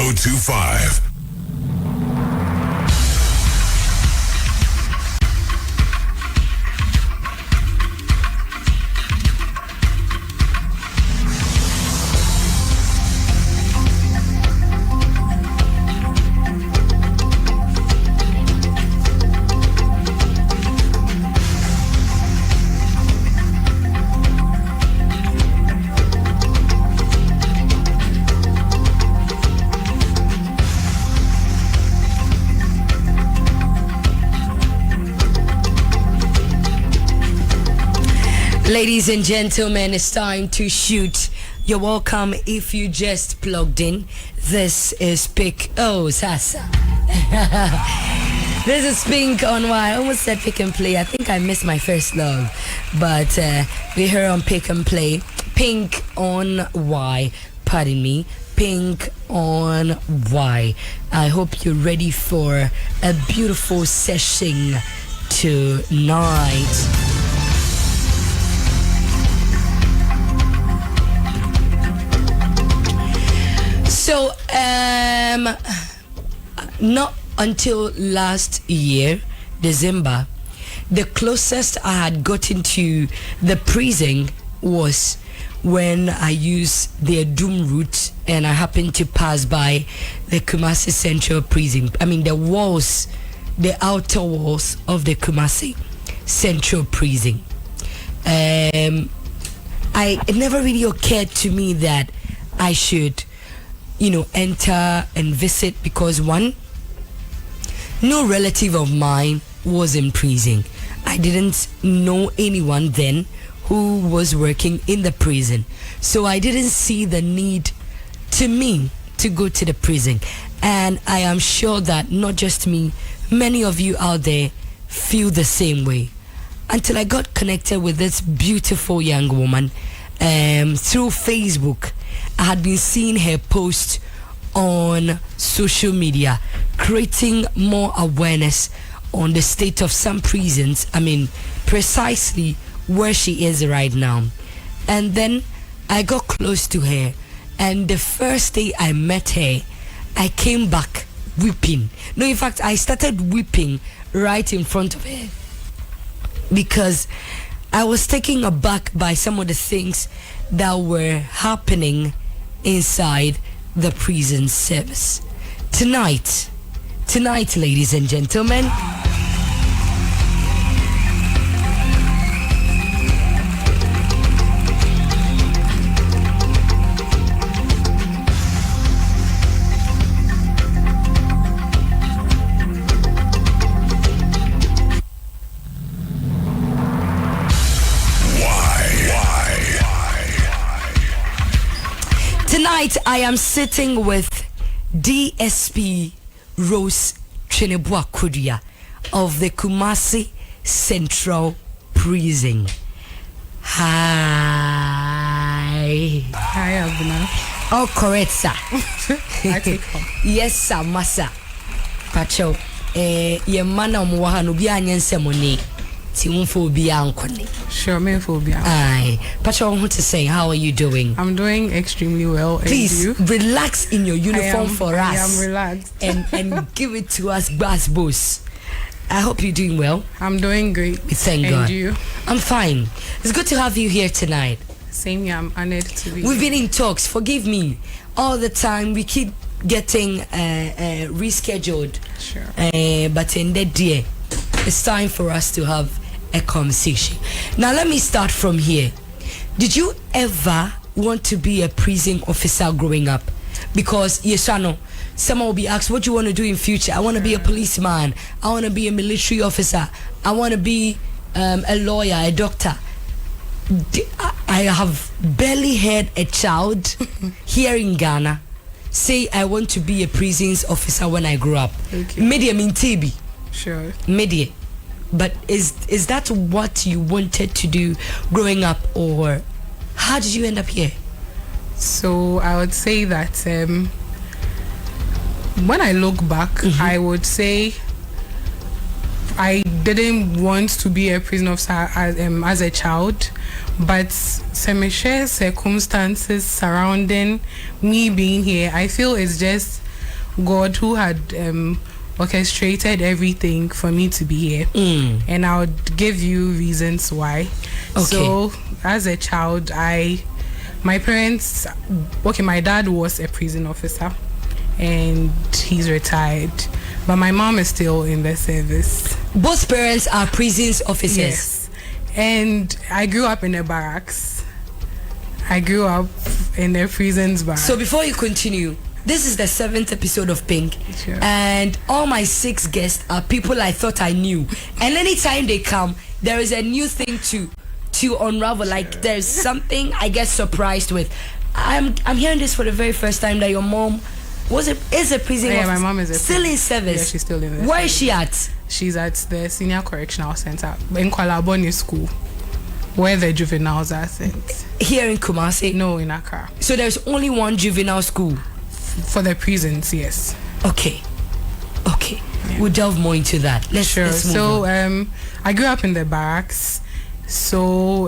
1025. Ladies and gentlemen, it's time to shoot. You're welcome if you just plugged in. This is Pick. Oh, Sasa. This is Pink on Why. I almost said Pick and Play. I think I missed my first love. But we're here on Pick and Play. Pink on Why. Pardon me. Pink on Why. I hope you're ready for a beautiful session tonight. So, not until last year, December, the closest I had gotten to the prison was when I used the Doom route and I happened to pass by the Kumasi Central Prison. I mean, the walls, the outer walls of the Kumasi Central Prison. It never really occurred to me that I should enter and visit, because one, no relative of mine was in prison. I didn't know anyone then who was working in the prison, so I didn't see the need to me to go to the prison. And I am sure that not just me, many of you out there feel the same way, until I got connected with this beautiful young woman through Facebook. I had been seeing her post on social media, creating more awareness on the state of some prisons. I mean, precisely where she is right now. And then I got close to her, and the first day I met her, I came back weeping. No, in fact, I started weeping right in front of her, because I was taken aback by some of the things that were happening inside the prison service. Tonight, ladies and gentlemen, I am sitting with DSP Rose Tweneboah Koduah of the Kumasi Central Prison. Hi. Hi, Abuna. Oh, correct, sir. I take off. Yes, sir, massa. Pacho, ye mana Nwaoha no bi anyensemoni. Sure, me phobia. Aye. Pacho, I want to say, how are you doing? I'm doing extremely well. Please and you? relax in your uniform for us. I am relaxed. and give it to us, boss. I hope you're doing well. I'm doing great. Thank and God. And you? I'm fine. It's good to have you here tonight. Same here. I'm honored to be We've here. been in talks. Forgive me. All the time we keep getting rescheduled. Sure. But in that day, it's time for us to have a conversation. Now let me start from here. Did you ever want to be a prison officer growing up? Because Yesano, someone will be asked, what do you want to do in future? I want to be a policeman. I want to be a military officer. I want to be a lawyer, a doctor. I have barely heard a child here in Ghana say I want to be a prisons officer when I grew up. Okay. Media mean TB. Sure. Media. But is that what you wanted to do growing up, or how did you end up here? So I would say that when I look back, I would say I didn't want to be a prison officer as a child, but some circumstances surrounding me being here, I feel it's just God who had orchestrated everything for me to be here. And I would give you reasons why. Okay. So as a child, my parents, my dad was a prison officer and he's retired, but my mom is still in the service. Both parents are prisons officers. Yes. And I grew up in a barracks. I grew up in a prison's barracks. So before you continue, this is the 7th episode of Pink. Sure. And all my 6 guests are people I thought I knew. And anytime they come, there is a new thing to unravel. Like there's something I get surprised with. I'm hearing this for the very first time, that your mom is a prison officer. My mom is still in service. Yeah, she's still in service. Where is she at? She's at the Senior Correctional Center in Kwalaboni School, where the juveniles are sent. Here in Kumasi? No, in Accra. So there's only one juvenile school? For the prisons, yes. Okay. Yeah. We'll delve more into that. Let's move on. I grew up in the barracks. So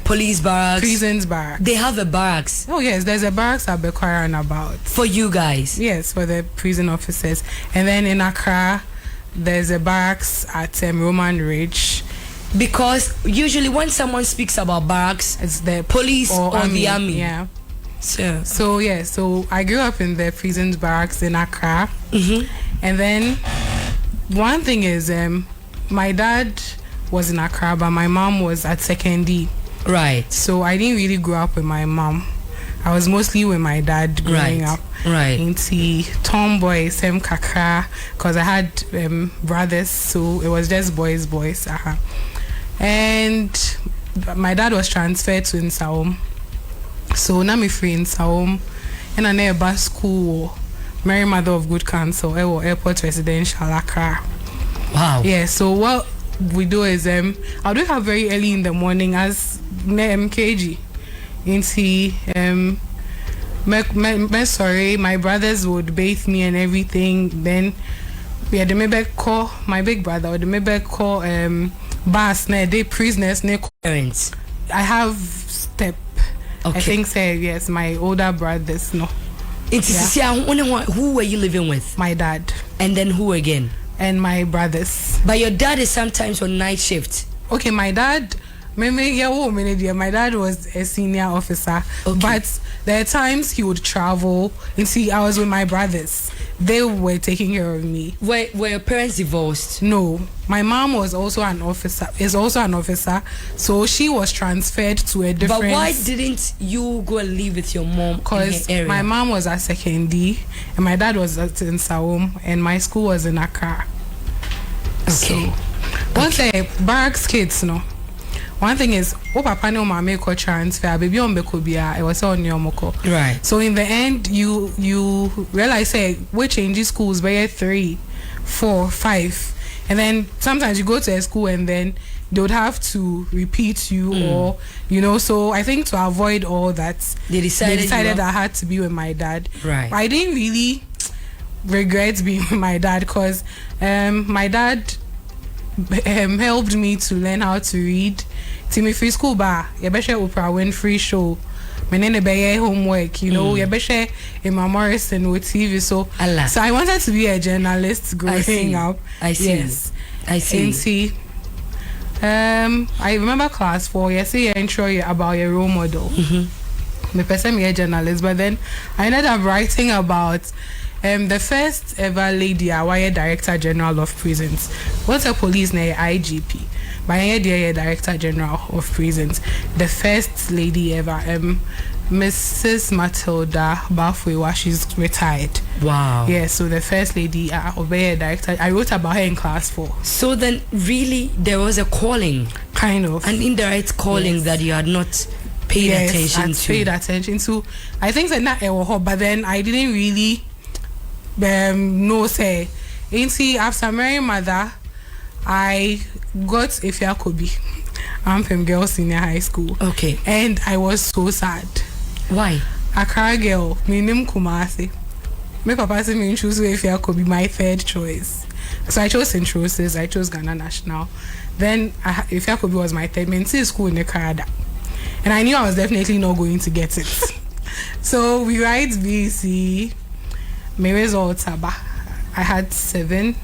police barracks, prisons barracks. They have a barracks. Oh yes, there's a barracks at Bekwara and about. For you guys? Yes, for the prison officers. And then in Accra, there's a barracks at Roman Ridge. Because usually when someone speaks about barracks, it's the police or the army. Yeah. So I grew up in the prisons barracks in Accra. And then one thing is, my dad was in Accra, but my mom was at secondary. Right. So I didn't really grow up with my mom. I was mostly with my dad growing up. Right. Into tomboy, same kakra, because I had brothers, so it was just boys. And my dad was transferred to Nsawam. So now me free in Nsawam, and I near bus school, Mary Mother of Good Counsel, Airport Residential Accra. Wow. Yeah. So what we do is I'll do have very early in the morning as MKG. Sorry, my brothers would bathe me and everything. Then we had the call my big brother, or the call Bass they prisoners parents. I have step. Okay. I think yes, my older brothers. No. Who were you living with? My dad. And then who again? And my brothers. But your dad is sometimes on night shift. Okay, my dad. My dad was a senior officer, but there are times he would travel. And see, I was with my brothers. They were taking care of me. Were your parents divorced? No, my mom was also an officer. Is also an officer, so she was transferred to a different. But why didn't you go and live with your mom? Because my mom was at secondary, and my dad was at Nsawam, and my school was in Accra. Okay. So, once the barracks kids, no. One thing is, papa no mama ko transfer, baby on bekobia, it was on your moko. Right. So in the end, you realize, we change schools by 3, 4, 5, and then sometimes you go to a school and then they would have to repeat you or So I think to avoid all that, they decided I had to be with my dad. Right. I didn't really regret being with my dad because my dad helped me to learn how to read. Timmy free school bar, Oprah Winfrey show. Menene be homework, in Maurice and with TV. So I wanted to be a journalist growing up. I see. Yes. I see. And see, I remember class 4. You see, intro about your role model. Me person me a journalist, but then I ended up writing about the first ever lady, a Director General of Prisons. What's a police name? IGP. But I dear Director General of Prisons. The first lady ever, Mrs. Matilda Bafwewa. She's retired. Wow. Yeah. So the first lady, director. I wrote about her in class 4. So then, really, there was a calling, kind of an indirect calling that you had not paid attention to. Paid attention to. I think that not but then I didn't really. No say after marrying mother I got FIANCEE. I'm from Girls Senior High School. Okay. And I was so sad. Why? Accra girl, my name Kumasi. My papa said me choose FIANCEE my third choice. So I chose St. Rose's, I chose Ghana National. Then FIANCEE was my third. I school in the Canada. And I knew I was definitely not going to get it. So we write BC. my results I had 7,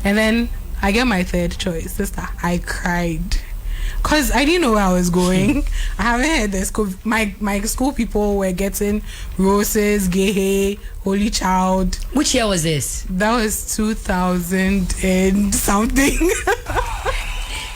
and then I get my third choice, sister. I cried. Because I didn't know where I was going. I haven't heard the school. My school people were getting roses, gehe, holy child. Which year was this? That was 2000 and something.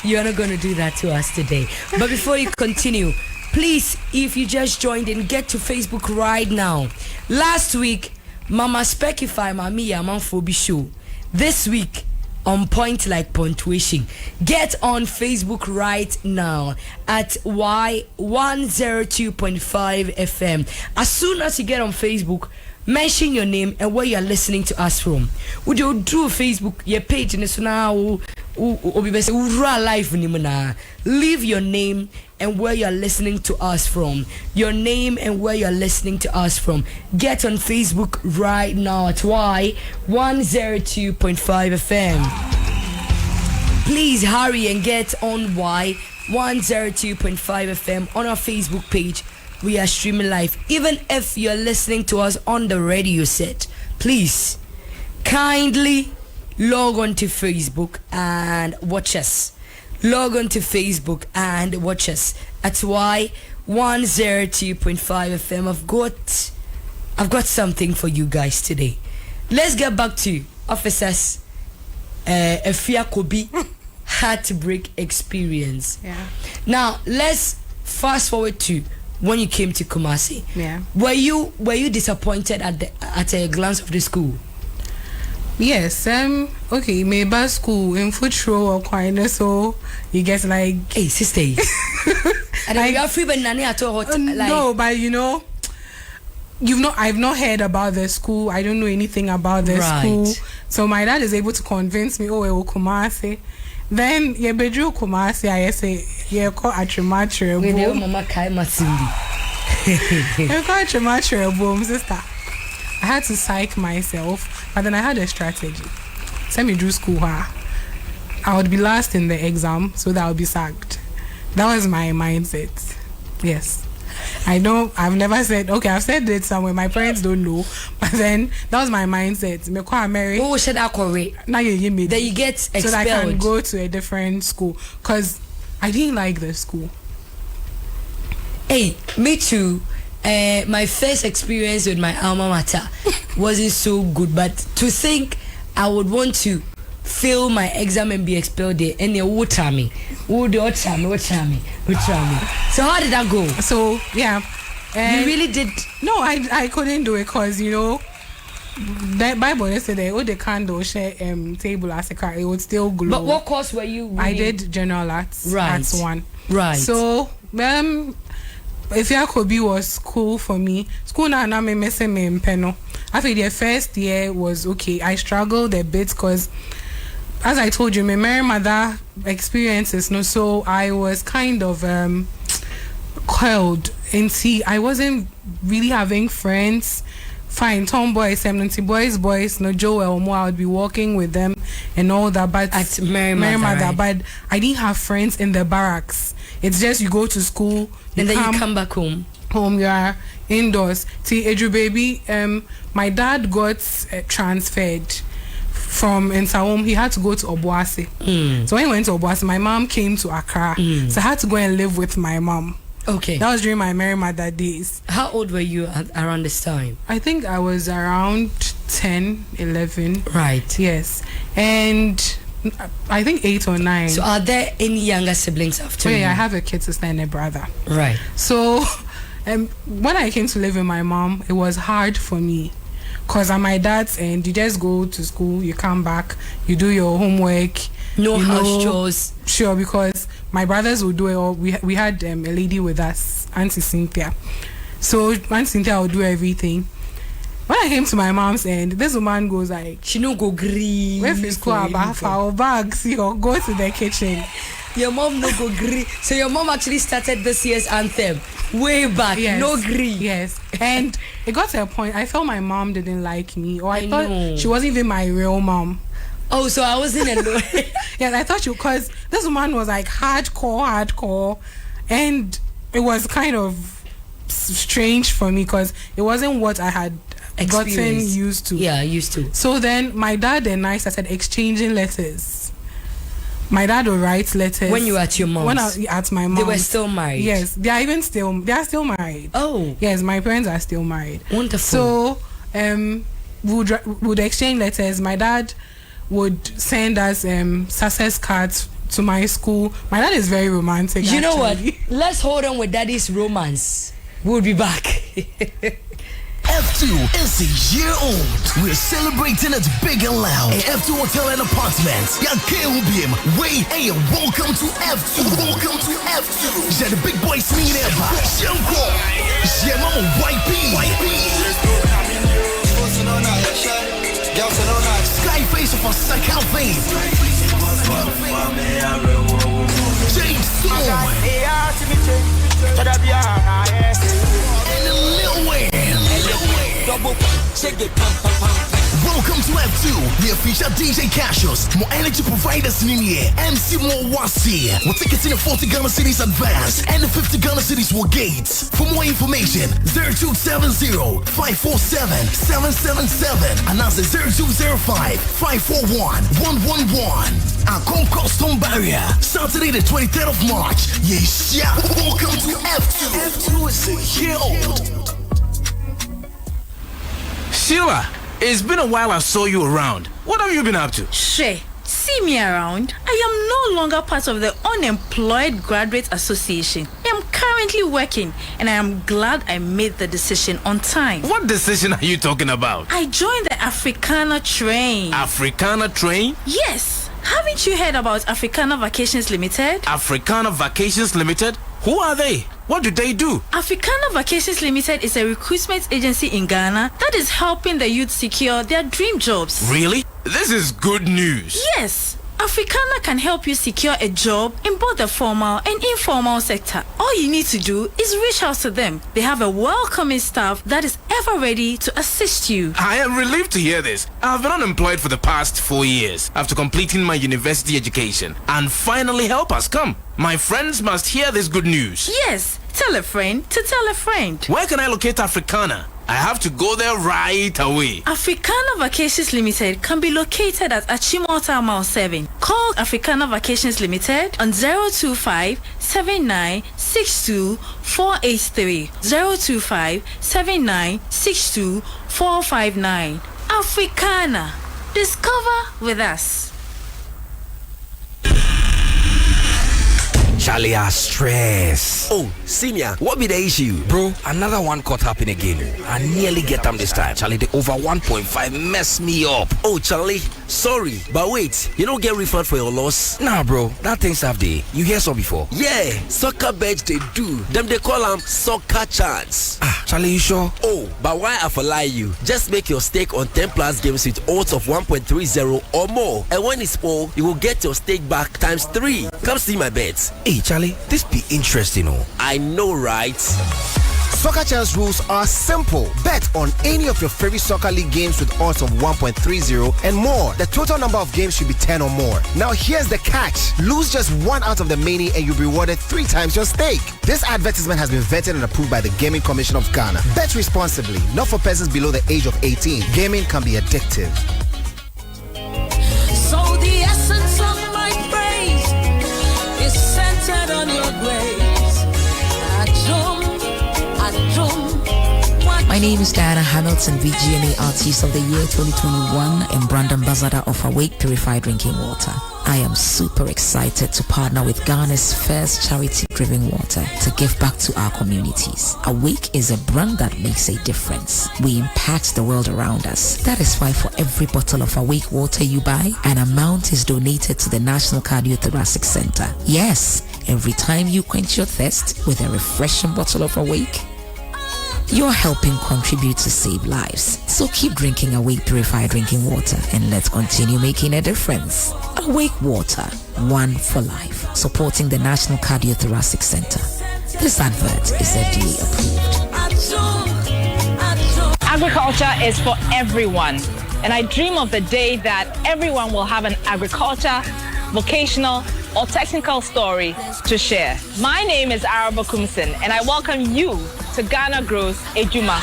You're not going to do that to us today. But before you continue, please, if you just joined in, get to Facebook right now. Last week, Mama Speckify Mami Yamanfobi show. This week, on point like punctuation. Get on Facebook right now at Y102.5 FM. As soon as you get on Facebook, mention your name and where you're listening to us from. Would you do Facebook your page in the now? Leave your name and where you're listening to us from. Your name and where you're listening to us from. Get on Facebook right now at Y102.5 FM. Please hurry and get on Y102.5 FM on our Facebook page. We are streaming live. Even if you're listening to us on the radio set, please kindly log on to Facebook and watch us. Log on to Facebook and watch us at Y102.5 FM. I've got something for you guys today. Let's get back to officers FIANCEE heartbreak experience. Yeah. Now let's fast forward to when you came to Kumasi. Yeah. Were you disappointed at a glance of the school? Yes. Okay. Maybe school in foot row or quite so you get like, hey sister. And like, you are free banana at all. No, but you know, I've not heard about the school. I don't know anything about the school. So my dad is able to convince me, oh, Kumasi. Then ye bedru Kumasi, I say ye call atrimatre boom. We mama kai masindi. Ye call atrimatre boom, sister. I had to psych myself, but then I had a strategy. Send me through school, I would be last in the exam, so that I would be sacked. That was my mindset. Yes. I know I've never said, okay, I've said it somewhere, my parents don't know, but then that was my mindset. Oh, should I correct? Now you me. Then you get expelled. So that I can go to a different school, because I didn't like the school. Hey, me too. My first experience with my alma mater wasn't so good, but to think I would want to fail my exam and be expelled there, and they would tell me. So how did that go? So yeah, you really did. No, I couldn't do it because you know that Bible yesterday, oh, the candle share table as a car, it would still glow. But what course were you reading? I did general arts. Right. Arts 1. Right. So FIANCEE was cool for me. School na me mese me mpeno. After the first year was okay. I struggled a bit because, as I told you, my married mother experiences, no, so I was kind of coiled. And see, I wasn't really having friends. Fine, tomboys, boys, no Joel, more. I would be walking with them and all that. But at married mother, right. But I didn't have friends in the barracks. It's just you go to school and then you come back home. You are indoors. See, Edu baby, my dad got transferred from Nsawam. He had to go to Obuasi. So when he went to Obuasi, my mom came to Accra. So I had to go and live with my mom. Okay. That was during my married mother days. How old were you around this time? I think I was around 10, 11. Right. Yes. And I think 8 or 9. So are there any younger siblings after you? Yeah, I have a kid sister and a brother. Right. So when I came to live with my mom, it was hard for me. Because at my dad's end, you just go to school, you come back, you do your homework. No house chores. Sure, because my brothers would do it all. We had a lady with us, Auntie Cynthia. So Auntie Cynthia would do everything. When I came to my mom's end, this woman goes like, she no go green. If you go about our bags, you go to the kitchen. Your mom no go green. So your mom actually started this year's anthem way back. Yes. No green. Yes. And it got to a point I felt my mom didn't like me, or I thought she wasn't even my real mom. Oh, so I wasn't alone. Yes, I thought because this woman was like hardcore, and it was kind of strange for me because it wasn't what I had gotten used to. Yeah, used to. So then my dad and I started exchanging letters. My dad would write letters. When you were at your mom's? When I was at my mom's. They were still married? Yes. They are still married. Oh. Yes, my parents are still married. Wonderful. So, would exchange letters. My dad would send us success cards to my school. My dad is very romantic. You know what? Let's hold on with daddy's romance. We'll be back. F2 is a year old. We're celebrating it big and loud. F2 Hotel and Apartments. Yakeubium. Wait, hey, welcome to F2. Welcome to F2. Yeah, the big boys mean ever. Shemko. Yeah, mama, Skyface of a second fame. James Storm. And a Lil Wayne. Welcome to F2, the official DJ Cashers. More energy providers in here. MC Moawasi. We're tickets in the 40 Ghana cities advance and the 50 Ghana cities will gates. For more information, 0270-547-777 and that's 0205-541-111. Our Concourse Stone Barrier, Saturday the 23rd of March. Yes, yeah. Welcome to F2. F2 is a year old. Sheila, it's been a while I saw you around. What have you been up to? She, see me around. I am no longer part of the Unemployed Graduate Association. I am currently working and I am glad I made the decision on time. What decision are you talking about? I joined the Africana train. Africana train? Yes. Haven't you heard about Africana Vacations Limited? Africana Vacations Limited? Who are they? What do they do? Africana Vacations Limited is a recruitment agency in Ghana that is helping the youth secure their dream jobs. Really? This is good news. Yes. Africana can help you secure a job in both the formal and informal sector. All you need to do is reach out to them. They have a welcoming staff that is ever ready to assist you. I am relieved to hear this. I've been unemployed for the past 4 years after completing my university education. And finally help has come. My friends must hear this good news. Yes, tell a friend to tell a friend. Where can I locate Africana? I have to go there right away. Africana Vacations Limited can be located at Achimota Mile 7. Call Africana Vacations Limited on 025-7962-483, 025-7962-459. Africana. Discover with us. Charlie, I stress. Oh, Senior, what be the issue? Bro, another one caught up in again. I nearly get them this time. Charlie, the over 1.5 messed me up. Oh, Charlie, sorry, but wait, you don't get refund for your loss? Nah, bro, that thing's half day. You hear so before? Yeah, soccer bets they do. Them they call them soccer chance. Ah, Charlie, you sure? Oh, but why I for lie you? Just make your stake on 10 plus games with odds of 1.30 or more. And when it's full, you will get your stake back times 3. Come see my bets. Hey, Charlie, this be interesting, oh. I know, right? Soccer Chance rules are simple. Bet on any of your favorite soccer league games with odds of 1.30 and more. The total number of games should be 10 or more. Now here's the catch. Lose just one out of the many and you'll be rewarded 3 times your stake. This advertisement has been vetted and approved by the Gaming Commission of Ghana. Bet responsibly, not for persons below the age of 18. Gaming can be addictive. So the essence of my praise is centered on your grace. My name is Diana Hamilton, VGMA Artist of the Year 2021 and brand ambassador of Awake Purified Drinking Water. I am super excited to partner with Ghana's first charity-driven water to give back to our communities. Awake is a brand that makes a difference. We impact the world around us. That is why for every bottle of Awake water you buy, an amount is donated to the National Cardiothoracic Center. Yes, every time you quench your thirst with a refreshing bottle of Awake, you're helping contribute to save lives. So keep drinking Awake Purified Drinking Water and let's continue making a difference. Awake Water, one for life. Supporting the National Cardiothoracic Center. This advert is FDA approved. Agriculture is for everyone. And I dream of the day that everyone will have an agriculture, vocational, or technical story to share. My name is Araba Kumsin, and I welcome you to Ghana Grows Ejuma.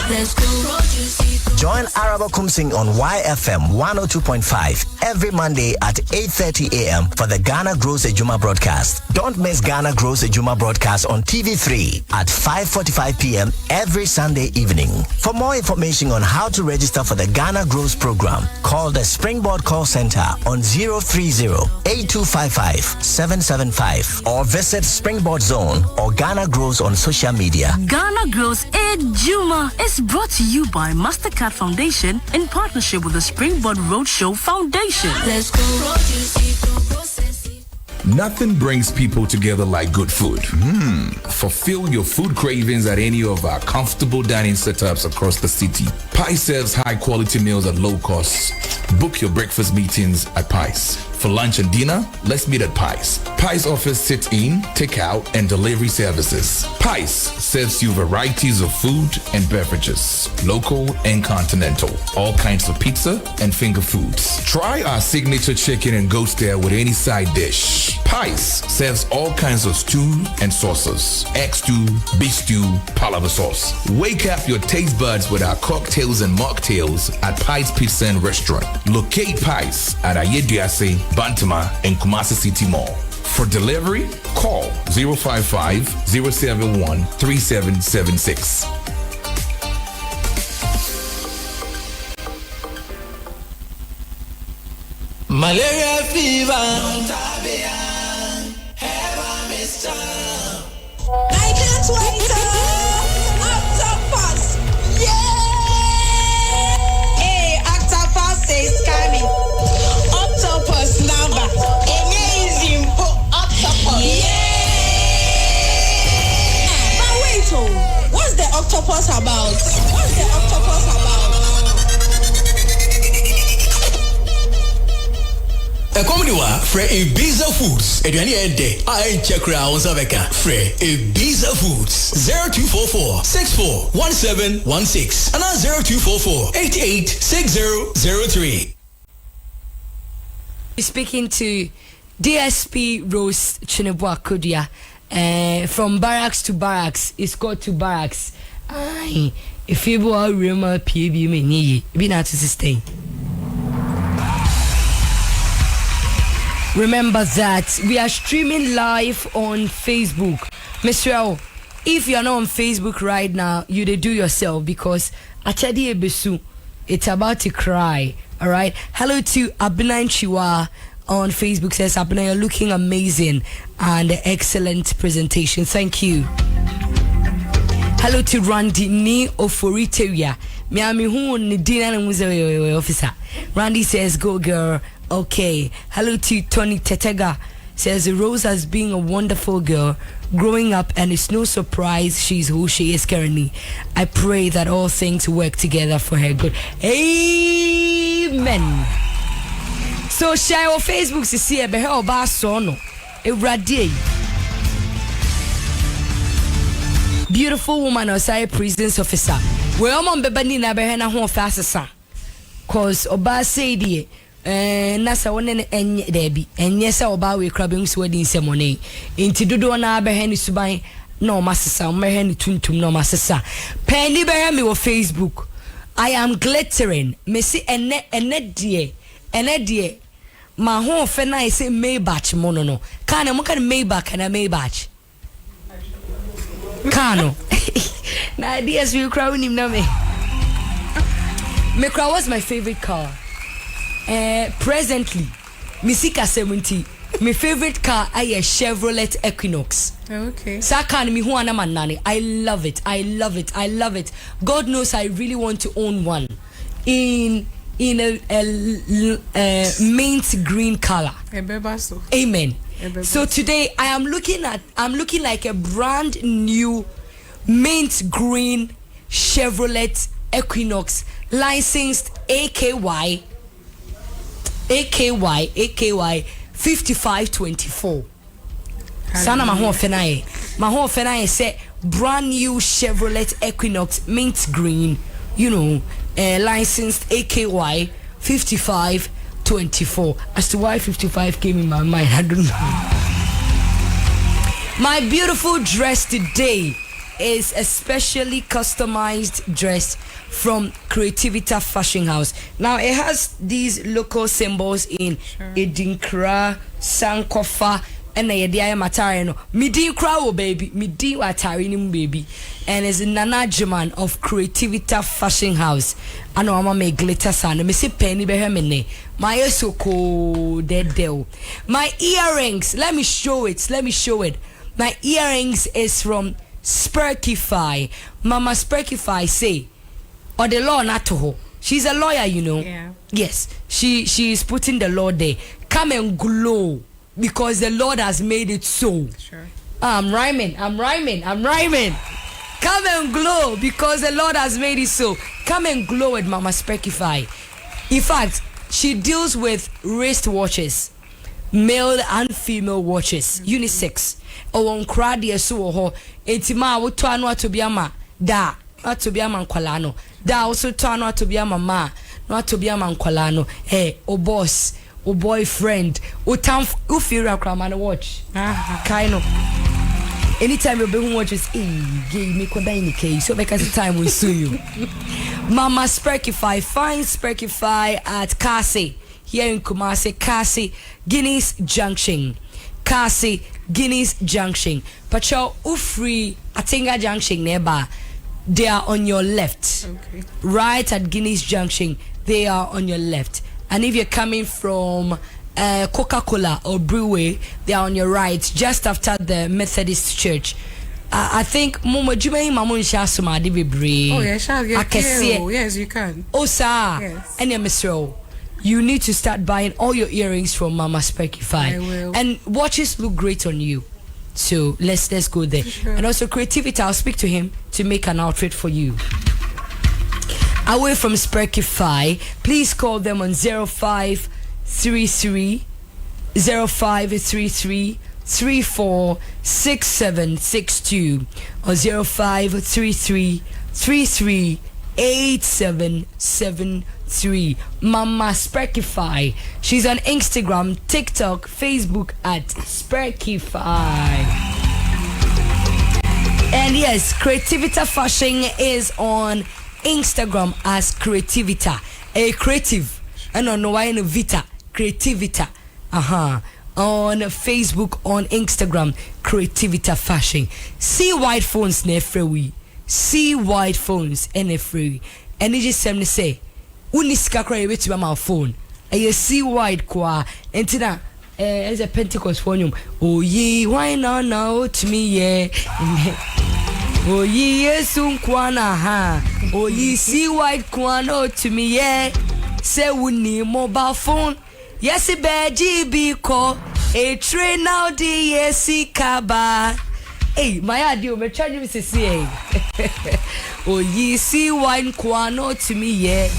Join Arabo Kumsing on YFM 102.5 every Monday at 8:30 a.m. for the Ghana Grows Ejuma broadcast. Don't miss Ghana Grows Ejuma broadcast on TV3 at 5:45 p.m. every Sunday evening. For more information on how to register for the Ghana Grows program, call the Springboard call center on 030-8255-775 or visit Springboard Zone or Ghana Grows on social media. Ghana Grows Ejuma is brought to you by Mastercard Foundation in partnership with the Springboard Roadshow Foundation. Let's go. Nothing brings people together like good food. Fulfill your food cravings at any of our comfortable dining setups across the city. Pice serves high-quality meals at low cost. Book your breakfast meetings at Pice. For lunch and dinner, let's meet at Pice. Pice offers sit-in, take-out, and delivery services. Pice serves you varieties of food and beverages, local and continental, all kinds of pizza and finger foods. Try our signature chicken and goat style with any side dish. Pice serves all kinds of stew and sauces, egg stew, beef stew, palava sauce. Wake up your taste buds with our cocktails and mocktails at Pice Pizza and Restaurant. Locate Pice at Ayeduase, Bantama, and Kumasi City Mall. For delivery, call 055-071-3776. Malaria fever. I can't wait. Octopus. Yeah. Hey, octopus is coming. Octopus number. Amazing octopus. Yeah. But wait, what's the octopus about? What's the octopus about? A Koduah for a Deza Foods. Eduani Ede. I check around Saveka. For a Deza Foods. 0244-641716. And 0244-886003. Speaking to DSP Rose Tweneboah Koduah, from barracks to barracks, escort to barracks. Aye, if you are real PB, me, be not to sustain. Remember that we are streaming live on Facebook. Mr. L, if you are not on Facebook right now, you do yourself because Achadi Ebesu, it's about to cry. All right. Hello to Abna Chiwa on Facebook. Says Abna, you're looking amazing and excellent presentation. Thank you. Hello to Randy Ni Oforiteria. Miami who ni dinner officer. Randy says, go girl. Okay. Hello to Tony Tetega. Says Rose has been a wonderful girl growing up and it's no surprise she's who she is currently. I pray that all things work together for her good. Amen. So share on Facebook to see a behe oba sono. Eradi. Beautiful woman outside prisons officer. We on bebani na behe na ho fasesa. Cause oba say die nasa wonene enye debi enye sa oba we krabem so wadi nsemone enti dodo na abehe ni suban na o masesa o mehe ni tuntum na o masesa penny behe me wo Facebook. I am glittering me see ene die ma ho fe na I say Maybach mono no kana mo kan Maybach na Maybach kano na ideas we crowd him na me crowd was my favorite car. Presently, Misika 70. My favorite car is a Chevrolet Equinox. Okay. Sakan mi huana manani. I love it. I love it. I love it. God knows I really want to own one in a mint green color. Amen. So today I'm looking like a brand new mint green Chevrolet Equinox licensed AKY 5524. Sana maho fenaye say brand new Chevrolet Equinox mint green, licensed AKY 5524. As to why 55 came in my mind, I don't know. My beautiful dress today is a specially customized dress from Creativita Fashion House. Now it has these local symbols in Edinkra, Sankofa, and the Matari. No, Midin Crow baby, Midin Atari baby, and is Nana German of Creativita Fashion House. I know I'm make glitter san. Me see penny behemene. My esoko dead deal. My earrings. Let me show it. My earrings is from Sperkify. Mama Sperkify say, or the law not to her. She's a lawyer, you know. Yeah. Yes, she is putting the law there. Come and glow because the Lord has made it so. Sure. I'm rhyming. Come and glow because the Lord has made it so. Come and glow with Mama Sperkify. In fact, she deals with wristwatches, male and female watches, unisex. On crowd so ho etima wo to anu atobiama da atobiama nkwala da also to anu atobiama ma no atobiama nkwala no o boss o boyfriend o tam o feel akra man watch kind of anytime you be watches gay me ko dai ni kai so because the time we sue you. Mama Sperkify, find Sperkify at Kasi here in Kumasi, Kasi Guinness Junction. Kasi Guinness Junction. Pacho Ufri Atinga Junction nearby. They are on your left. Okay. Right at Guinness Junction. They are on your left. And if you're coming from Coca-Cola or Brewery, they are on your right, just after the Methodist Church. I think Momo Jumei Mamun Shasuma Dibibre. Oh yes, you can. Oh sir. Yes. And Mr. You need to start buying all your earrings from Mama Sperkify. I will. And watches look great on you. So let's go there. Sure. And also Creativity, I'll speak to him to make an outfit for you. Away from Sperkify, please call them on 0533 346762 or 0533 8773. Mama Sperkify. She's on Instagram, TikTok, Facebook at Sperkify. And yes, Creativita Fashion is on Instagram as Creativita. A creative. I don't know why in Vita. Creativita. On Facebook, on Instagram, Creativita Fashion. See white phones ne free. See white phones and free. And it just say, Unisika cry with my phone. And you see white qua. And tina as a Pentecost phone. Oh ye, why now to me, yeah. Oh ye, yes, soon kwana ha. Oh ye, see white kwano to me, yeah. Say we need mobile phone. Yes, it be GB call. A train now, the yes, kaba. Hey, my idea, me charge me to see. Oh, ye see wine kwano to me, yeah.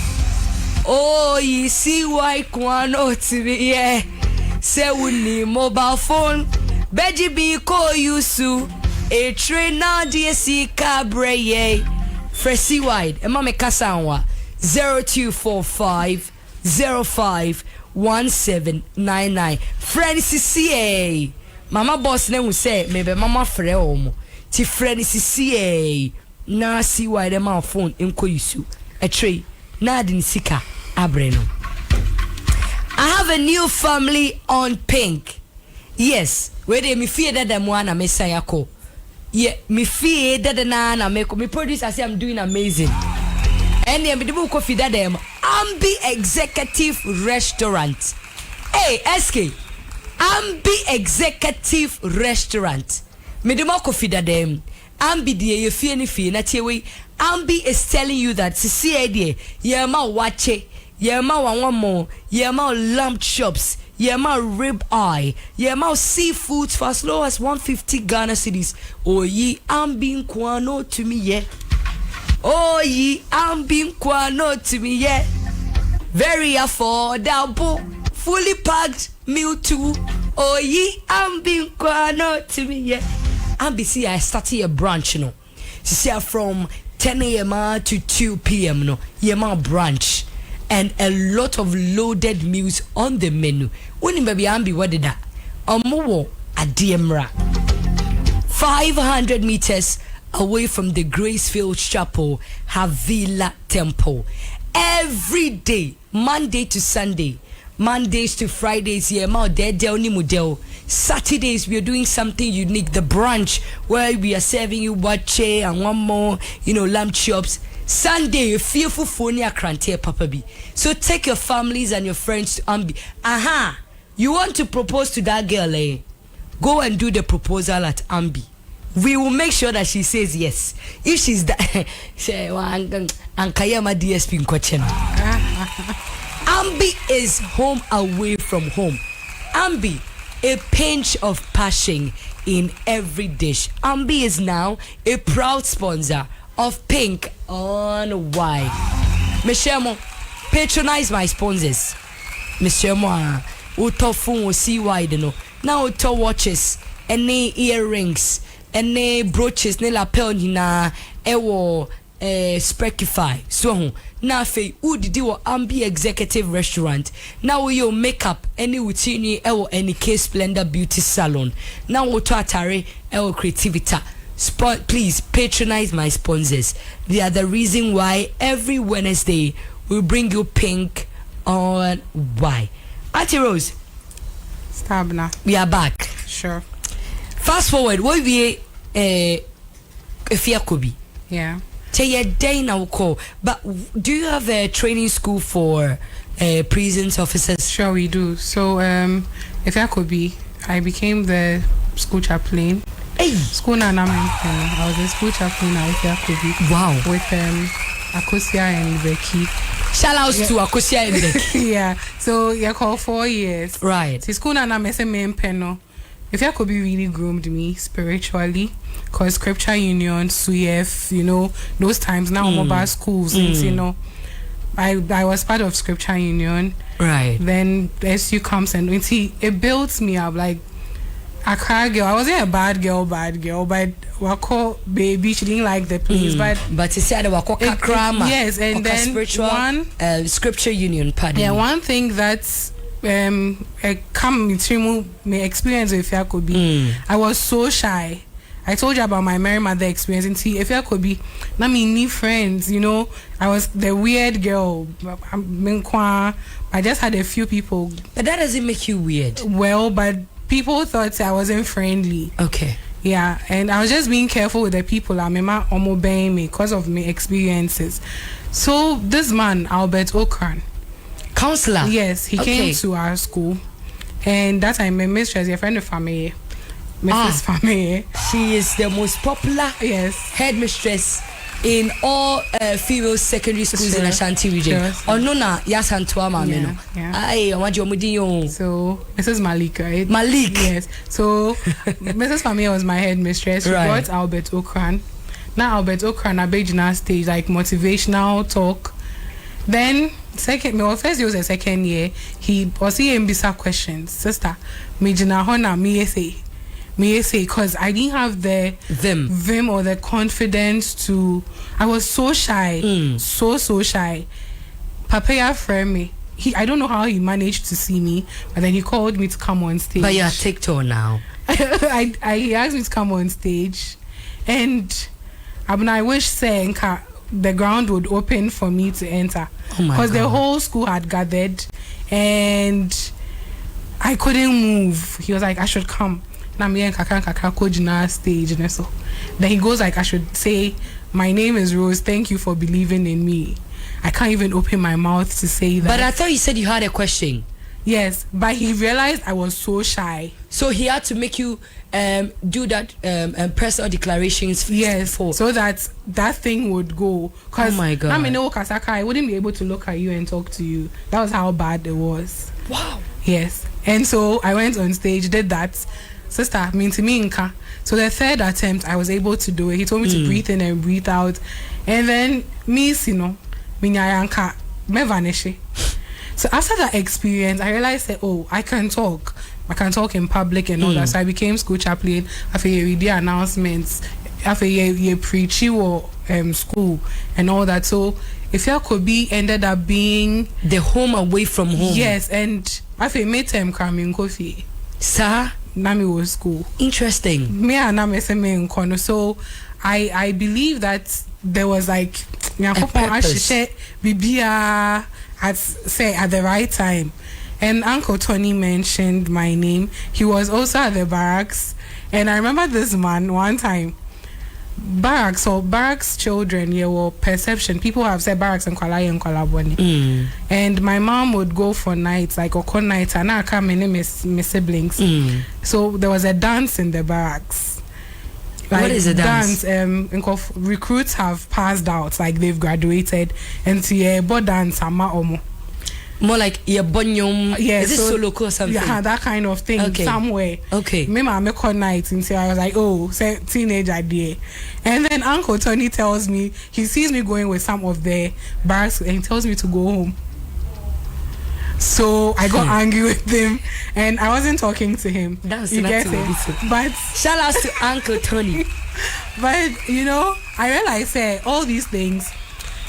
Oh, ye see wine kwano to me, yeah. Say we need mobile phone. Beji be call you su. A train now, the see cabre, yeah. Freshie wide. Emma me kasanwa 0245 05 1799. Francis Mama boss ne who say maybe mama frɛ omo. Ti Francis na see why the man phone enko yisu. A tray na din sika abreno. I have a new family on Pink. Yes, where they me fear that them one na mesayako. Yeah, me fear that na me produce I say I'm doing amazing. And me the book coffee that them Ambi Executive Restaurant. Hey, SK. Ambi Executive Restaurant. Me the more coffee that them Ambi die ye fee ni fee na tewe. Ambi is telling you that see idea ye ma wache, ye ma wanwamo, ye ma lamb chops, ye ma rib eye, ye ma seafood for as low as 150 Ghana cedis. Oh ye Ambi nkwano to me ye. Oh ye Ambi nkwano to me ye. Very affordable, fully packed meal too. Oh ye Ambi nkwano to me ye. Ambi see I started a branch, you know. See from 10 a.m. to 2 p.m. no, yema branch, and a lot of loaded meals on the menu. When baby Ambi what did that? Omowo adiemra. 500 meters away from the Gracefield Chapel, Havila Temple. Every day, Monday to Sunday, Mondays to Fridays, Saturdays, we are doing something unique. The brunch, where we are serving you wache and one more, lamb chops. Sunday, fearful phonia krante papa bi. So take your families and your friends to Ambi. You want to propose to that girl, eh? Go and do the proposal at Ambi. We will make sure that she says yes. If she's that, Ankayama DSP in Kochen. Ambi is home away from home. Ambi, a pinch of passion in every dish. Ambi is now a proud sponsor of Pink on White. Michelle, patronize my sponsors. Michelle, uto phone see wide no. Now uto watches, any earrings, any brooches, ne lapel na ewo Sprecify. So now fe udidi wo Ambi Executive Restaurant. Now we your makeup any utini ewo any K Splendor Beauty Salon. Now uto atare ewo creativity. Please patronize my sponsors. They are the reason why every Wednesday we bring you Pink on Why. Auntie Rose, Stabna. We are back. Sure. Fast forward, what we Kobi. Yeah. Tell your day now call. But do you have a training school for prisons officers? Sure, we do. So Kobi, I became the school chaplain. Hey. School I was a school chaplain at Kobi. Wow. With Akosia and Becky. Shout out to Akosia and Becky. Yeah. So you call 4 years. Right. So school I'm a main panel. Kobi really groomed me spiritually. Cause Scripture Union, SUEF, those times now mobile schools, and I was part of Scripture Union. Right. Then SU comes and it built me up like a car girl. I wasn't a bad girl, but Wako baby, she didn't like the place. But he said Wako Kakrama. Yes, and then spiritual Scripture Union, pardon. Yeah, one thing that's come into my experience with Kobi. I was so shy. I told you about my Mary mother experience, and see if Kobi, not me new friends. I was the weird girl. I just had a few people. But that doesn't make you weird. Well, but people thought I wasn't friendly. Okay. Yeah, and I was just being careful with the people. I'm obeying me because of my experiences. So this man, Albert Okran, counselor. Yes, he came to our school, and that time my mistress, your friend of family, Mrs. Family. She is the most popular headmistress in all female secondary schools in Ashanti region. Onona Nsawam ameno. Aye, so Mrs. Malik, right? Malik. Yes. So Mrs. Family was my headmistress. She brought Albert Okran. Now Albert Okran abejina stage like motivational talk. Then first year was the second year. He was saying bisa questions. Sister, me jina hona me say because I didn't have the vim or the confidence to. I was so shy, so shy. Papaya friend me. I don't know how he managed to see me, but then he called me to come on stage. But you're TikTok now. He asked me to come on stage, and I wish the ground would open for me to enter, because the whole school had gathered, and I couldn't move. He was like, I should come. Stage, and so then he goes like, I should say, my name is Rose, thank you for believing in me. I can't even open my mouth to say that. But I thought you said you had a question. Yes, but he realized I was so shy, so he had to make you do that personal declarations. Yes, so that thing would go. Oh my God! I wouldn't be able to look at you and talk to you. That was how bad it was. Wow. Yes, and so I went on stage, did that. Sister, mean to me, nka. So the third attempt, I was able to do it. He told me to breathe in and breathe out, and then me vanish. So after that experience, I realized that I can talk. I can talk in public and all that. So I became school chaplain. After you read the announcements, after you preach or school and all that. So if Kobi ended up being the home away from home. Yes, and after made time coming coffee. Sir. Nami was school. Interesting. Me and Nami se me nkono. So I believe that there was like Bibia at the right time. And Uncle Tony mentioned my name. He was also at the barracks. And I remember this man one time. Barracks children, were perception. People have said barracks and Kwalaboni. And my mom would go for nights, like Okon nights, and I come in my siblings. So there was a dance in the barracks. Like, what is a dance? Recruits have passed out, like they've graduated, and dance more like bonyum. Yeah, is it solo or something? Yeah, that kind of thing. Okay. Somewhere. Okay. Maybe I make one night until I was like, oh, say teenage idea. And then Uncle Tony tells me he sees me going with some of the barracks and he tells me to go home. So I got angry with him and I wasn't talking to him. That's you get it. But shout out to Uncle Tony. But I realized all these things.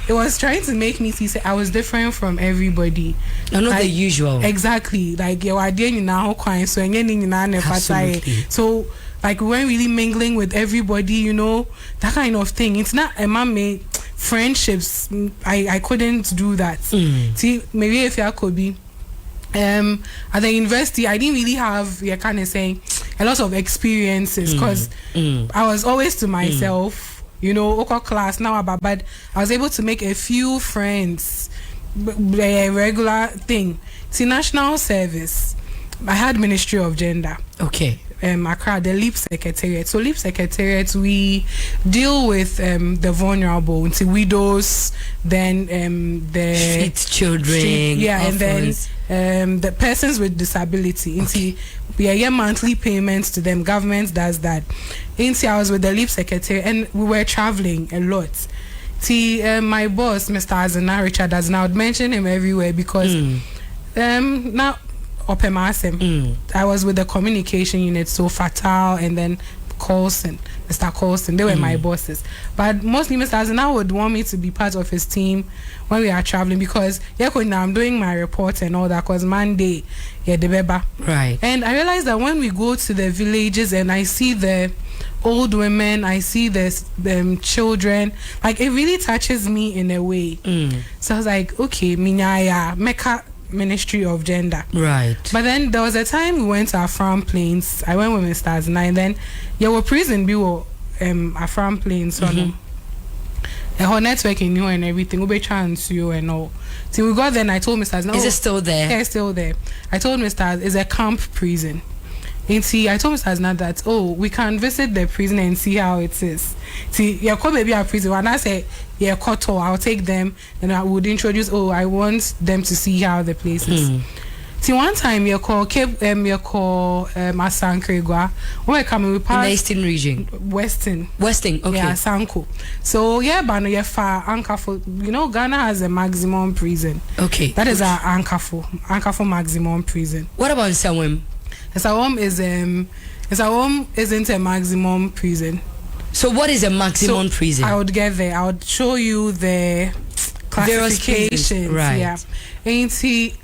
It was trying to make me see I was different from everybody. Not the usual. Exactly. Like your idea now so like we weren't really mingling with everybody, that kind of thing. It's not a man-made friendships. I couldn't do that. See, maybe if I could be at the university, I didn't really have a lot of experiences because I was always to myself. Class now, but I was able to make a few friends, a regular thing. See, national service, I had Ministry of Gender. Okay. Accra, the LEAP Secretariat. So LEAP Secretariat, we deal with the vulnerable, into widows, then the street children, orphans. And then the persons with disability. Okay. We are monthly payments to them. Government does that. I was with the LEAP Secretariat and we were traveling a lot. See, my boss, Mr. Azana Richard, I would mention him everywhere because now I was with the communication unit, so Fatal and then Mr. Colson, they were my bosses. But mostly Mr. Azana would want me to be part of his team when we are traveling because I'm doing my report and all that because Monday, the beba. Right. And I realized that when we go to the villages and I see the old women, I see the children, like it really touches me in a way. So I was like, okay, Minyaya, Mecca Ministry of Gender. Right. But then there was a time we went to Afram Plains. I went with Mr. Azana and then were prison bill Afram Plains. So the whole network in you and everything, we chance you and all. So we got there and I told Mr. Azana, is it still there? Yeah, it's still there. I told Mr. Azana, it's a camp prison. And see, I told Mr. Azana that, we can visit the prison and see how it is. See, come maybe a prison. When I say, Koto, I'll take them and I would introduce, I want them to see how the place is. See, one time, Asankregwa, when we coming, we passed... In the Eastern region? Western, okay. Yeah, Sanko. So, but far, Ankafo, Ghana has a maximum prison. Okay. That is our Ankafo maximum prison. What about Nsawam? Nsawam isn't a maximum prison. So what is a maximum prison? I would get there. I would show you the classifications. Right. Yeah. And he,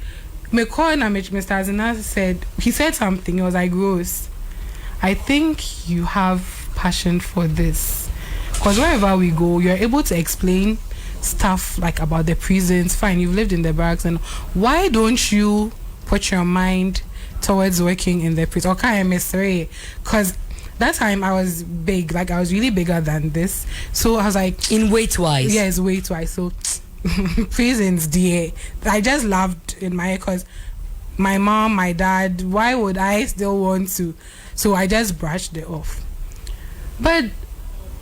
Mr. Azana said something. It was like, Rose, I think you have passion for this. Because wherever we go, you're able to explain stuff like about the prisons. Fine, you've lived in the barracks. And why don't you put your mind towards working in the prison? Okay, because that time I was big, like I was really bigger than this. So I was like, in weight wise? Yes, weight wise. So prisons, dear. I just laughed in my head because my mom, my dad, why would I still want to? So I just brushed it off. But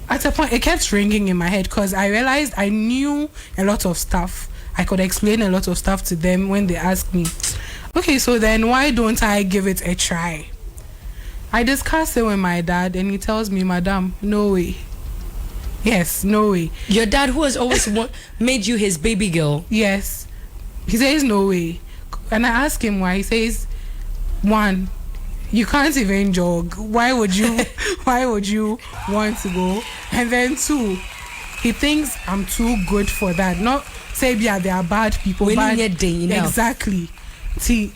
at a point, it kept ringing in my head because I realized I knew a lot of stuff. I could explain a lot of stuff to them when they asked me, okay, so then why don't I give it a try? I discussed it with my dad and he tells me, Madam, no way. Yes, no way. Your dad, who has always made you his baby girl? Yes. He says no way. And I ask him why. He says, one, you can't even jog. Why would you want to go? And then two, he thinks I'm too good for that. Not say they are bad people. But exactly. See,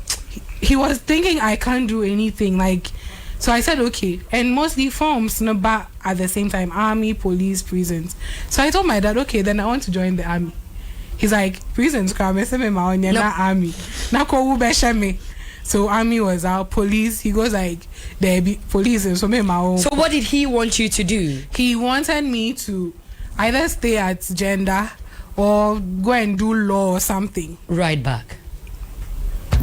he was thinking I can't do anything. Like So I said, okay. And mostly forms, no, but at the same time, army, police, prisons. So I told my dad, okay, then I want to join the army. He's like, prisons, army. So army was out, police. He goes like, there be police. So what did he want you to do? He wanted me to either stay at gender or go and do law or something. Right back.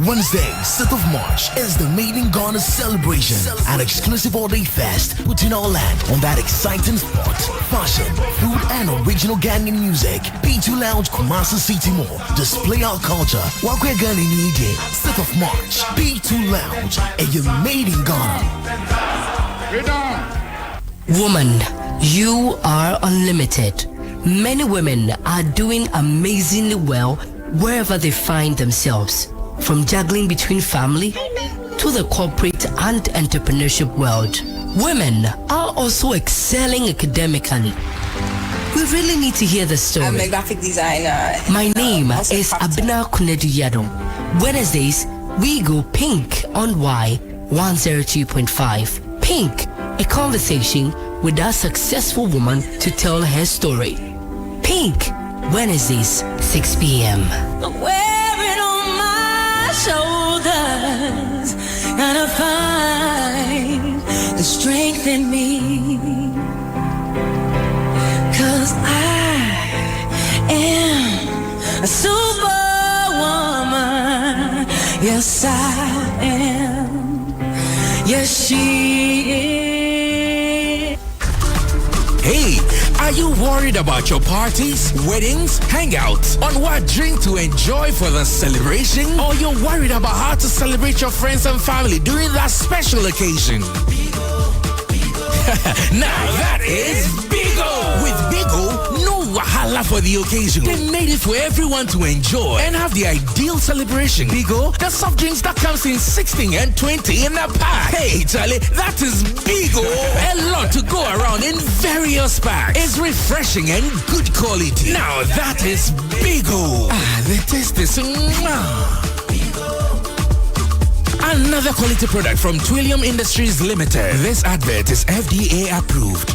Wednesday, 6th of March, is the Made in Ghana celebration. An exclusive all-day fest putting our land on that exciting spot. Fashion, food, and original Ghanaian music. P2 Lounge, Kumasi City Mall. Display our culture. Wakwe Ghana Nide, 6th of March. P2 Lounge, and you're Made in Ghana. Woman, you are unlimited. Many women are doing amazingly well wherever they find themselves. From juggling between family to the corporate and entrepreneurship world, women are also excelling academically. We really need to hear the story. I'm a graphic designer. My name is Abina Chinedu Yadom. Wednesdays, we go pink on Y102.5. Pink, a conversation with a successful woman to tell her story. Pink, Wednesdays, 6 p.m. Shoulders, gotta find the strength in me, 'cause I am a superwoman. Yes, I am. Yes, she is. Hey, are you worried about your parties, weddings, hangouts, on what drink to enjoy for the celebration? Or you're worried about how to celebrate your friends and family during that special occasion? Now that is Bigo! With Bigo, no wahala for the occasion. They made it for everyone to enjoy and have the ideal celebration. Bigo, the soft drinks that comes in 16 and 20 in a pack. Hey, Charlie, that is Bigo. A lot to go around in various packs. It's refreshing and good quality. Now that is Bigo. The taste is another quality product from Twillium Industries Limited. This advert is FDA approved.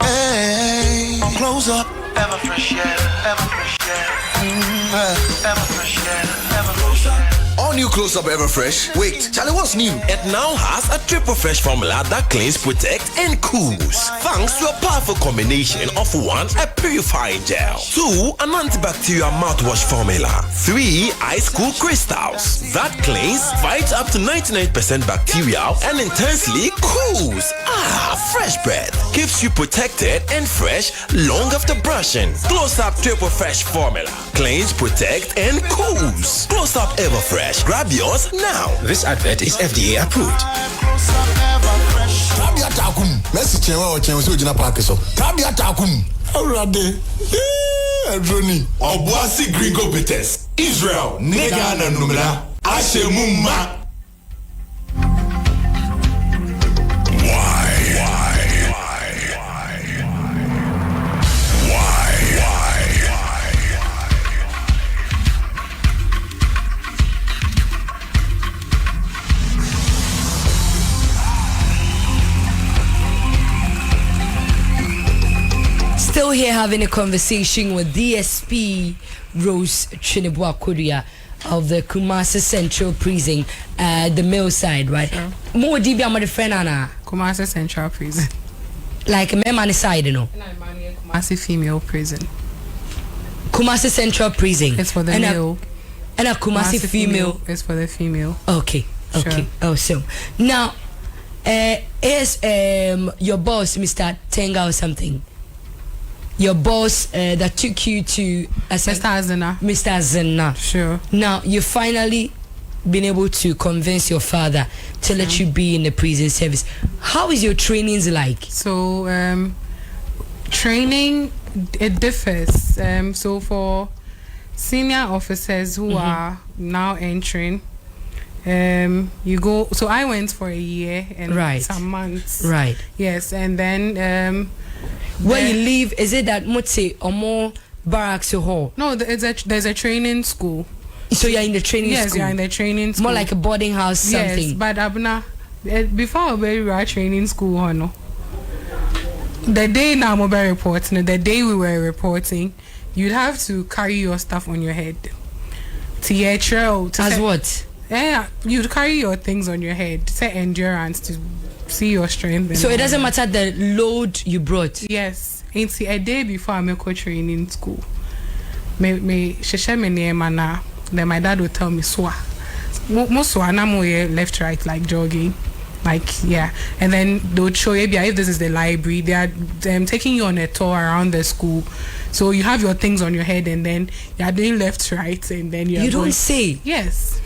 Hey, close up. Ever fresh air, ever fresh air. Ever fresh air, ever fresh air. All new Close-Up Everfresh. Wait, Charlie, what's new? It now has a triple fresh formula that cleans, protects, and cools. Thanks to a powerful combination of 1, a purifying gel, 2, an antibacterial mouthwash formula, 3, ice cool crystals that cleans, fights up to 99% bacteria, and intensely cools. Fresh breath keeps you protected and fresh long after brushing. Close-Up triple fresh formula cleans, protects, and cools. Close-Up Everfresh. Grab yours now. This advert is FDA approved. Tabia takum. Messi Chioma o Chioma so jina park so. Tabia takum. Already. Adroni. Obuasi Gringo Betes. Israel. Nega na numera. Ashemuma. Still here having a conversation with DSP Rose Tweneboah Koduah of the Kumasi Central Prison, the male side, right? Sure. More DB I'm the friend Anna. Kumasi Central Prison. Like a man side, you know. Kumasi Female Prison. Kumasi Central Prison. It's for the male. And a Kumasi female. It's for the female. Okay. Okay. Sure. Awesome. Now, is your boss Mr. Tenge or something? Your boss that took you to Mr. Azena. Mr. Azena. Sure. Now you finally been able to convince your father to let you be in the prison service. How is your trainings like? So training, it differs. So for senior officers who are now entering, you go. So I went for a year and some months. Right. Yes, and then when you leave, is it that Mutsi or more barracks or hall? No, there's a training school. So you're in the training school? Yes, you're in the training school. More like a boarding house something. Yes, but Abna, before we were training school, no. The day now mobile reporting, the day we were reporting, you'd have to carry your stuff on your head. To your trail. As what? Yeah, you'd carry your things on your head. Say endurance to see your strength. So it doesn't matter the load you brought? Yes. It's a day before I make training school. Me sheshe me name na. Then my dad would tell me swa. Most swa left right like jogging. Like yeah, and then they would show you if this is the library. They are taking you on a tour around the school, so you have your things on your head, and then you are doing left, right, and then you don't say. Yes.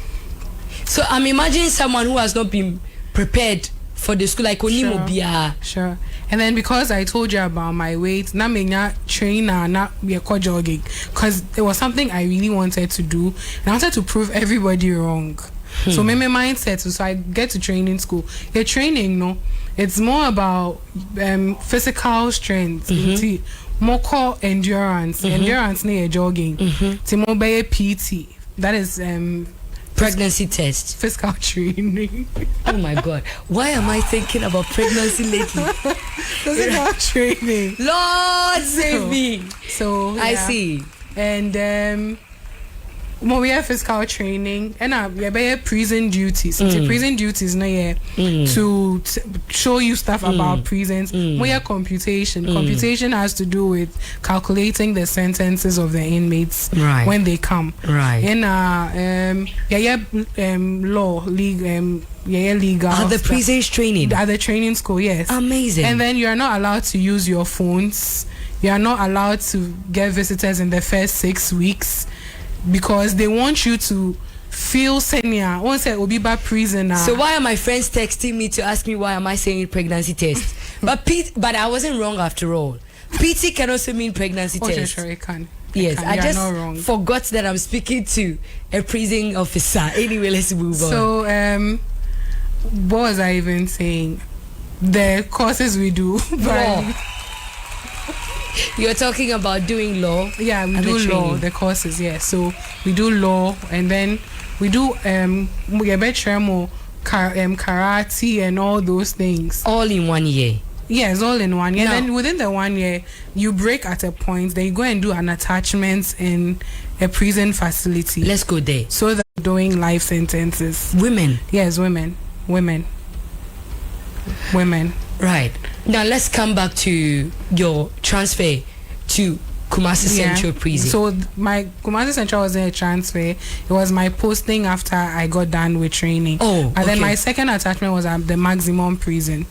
So I'm imagining someone who has not been prepared for the school, like Onimobia. Sure. And then because I told you about my weight, na menya trainer na we jogging, because it was something I really wanted to do, and I wanted to prove everybody wrong. So my mindset, so I get to training school. Your training, no, it's more about physical strength, more core endurance. Endurance near jogging. Timobeye PT. That is pregnancy test. Physical training. Oh my God. Why am I thinking about pregnancy lately? Physical training. Lord save me. So I see. And we have physical training and we have prison duties. Prison duties to show you stuff about prisons. We have computation. Computation has to do with calculating the sentences of the inmates when they come. Right. And law, legal. At the prisons training? At the training school, yes. Amazing. And then you are not allowed to use your phones. You are not allowed to get visitors in the first 6 weeks, because they want you to feel senior. Once I will be back prisoner. So why are my friends texting me to ask me why am I saying pregnancy test? But I wasn't wrong after all. PT can also mean pregnancy test. Sure, it can. Yes, I just not wrong. forgot that I'm speaking to a prison officer. Anyway, let's move on. So what was I even saying? The courses we do. You're talking about doing law? Yeah, we do law, the courses, yeah. So we do law, and then we do karate and all those things. All in 1 year? Yes, all in 1 year. And then within the 1 year, you break at a point, then you go and do an attachment in a prison facility. Let's go there. So they're doing life sentences. Women? Yes, women. Right. Now let's come back to your transfer to Kumasi Central Prison. So my Kumasi Central wasn't a transfer. It was my posting after I got done with training. And then my second attachment was at the maximum prison.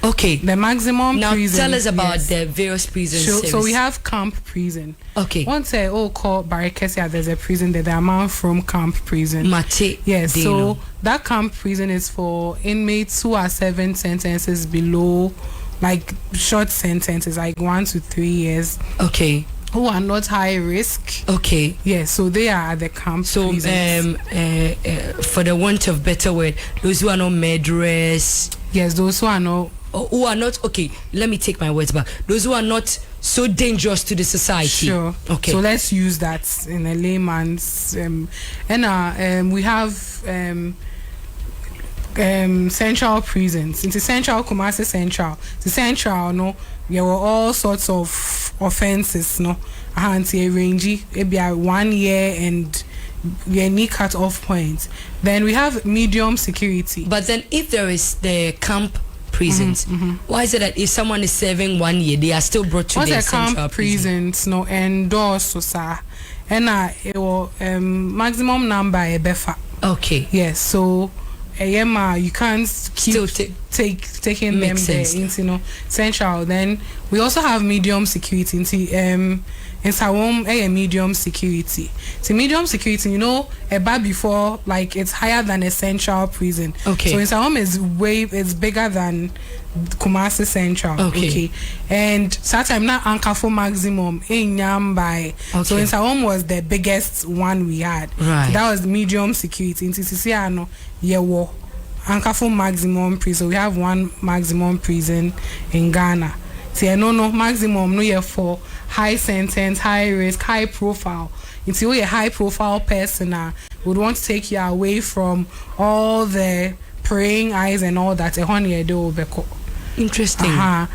Okay. The maximum prison. Now tell us about the various prisons. So we have camp prison. Okay. Once call Barikesia, there's a prison there. The amount from camp prison. Mate. Yes. So that camp prison is for inmates who are 7 sentences below, like short sentences, like 1 to 3 years. Okay. Who are not high risk. Okay. Yes. So they are at the camp prisons. For the want of better word, those who are not murderers. Yes, those who are not. Who are not, okay, let me take my words back. Those who are not so dangerous to the society. Sure. Okay. So let's use that in a layman's. We have central prisons. Into Central, Kumasi Central. The Central, no, there were all sorts of offenses, no. Rangy, maybe 1 year and any cut off points. Then we have medium security. But then if there is the camp prisons, why is it that if someone is serving 1 year, they are still brought to the central camp prisons? No, endorse, sir. And it will maximum number a befa. Okay. Yes. So you can't keep taking them there into central. Then we also have medium security into Nsawam a medium security. So medium security, a bar before, like it's higher than a central prison. Okay. So Nsawam is bigger than Kumasi Central. Okay. And Saturday not anchor for maximum in Nyambai. So Nsawam was the biggest one we had. Right. So that was medium security. In Sisiano, yewo anchor for maximum prison. We have one maximum prison in Ghana. So no maximum no year for high sentence, high risk, high profile. into a high profile person would want to take you away from all the praying eyes and all that. Interesting.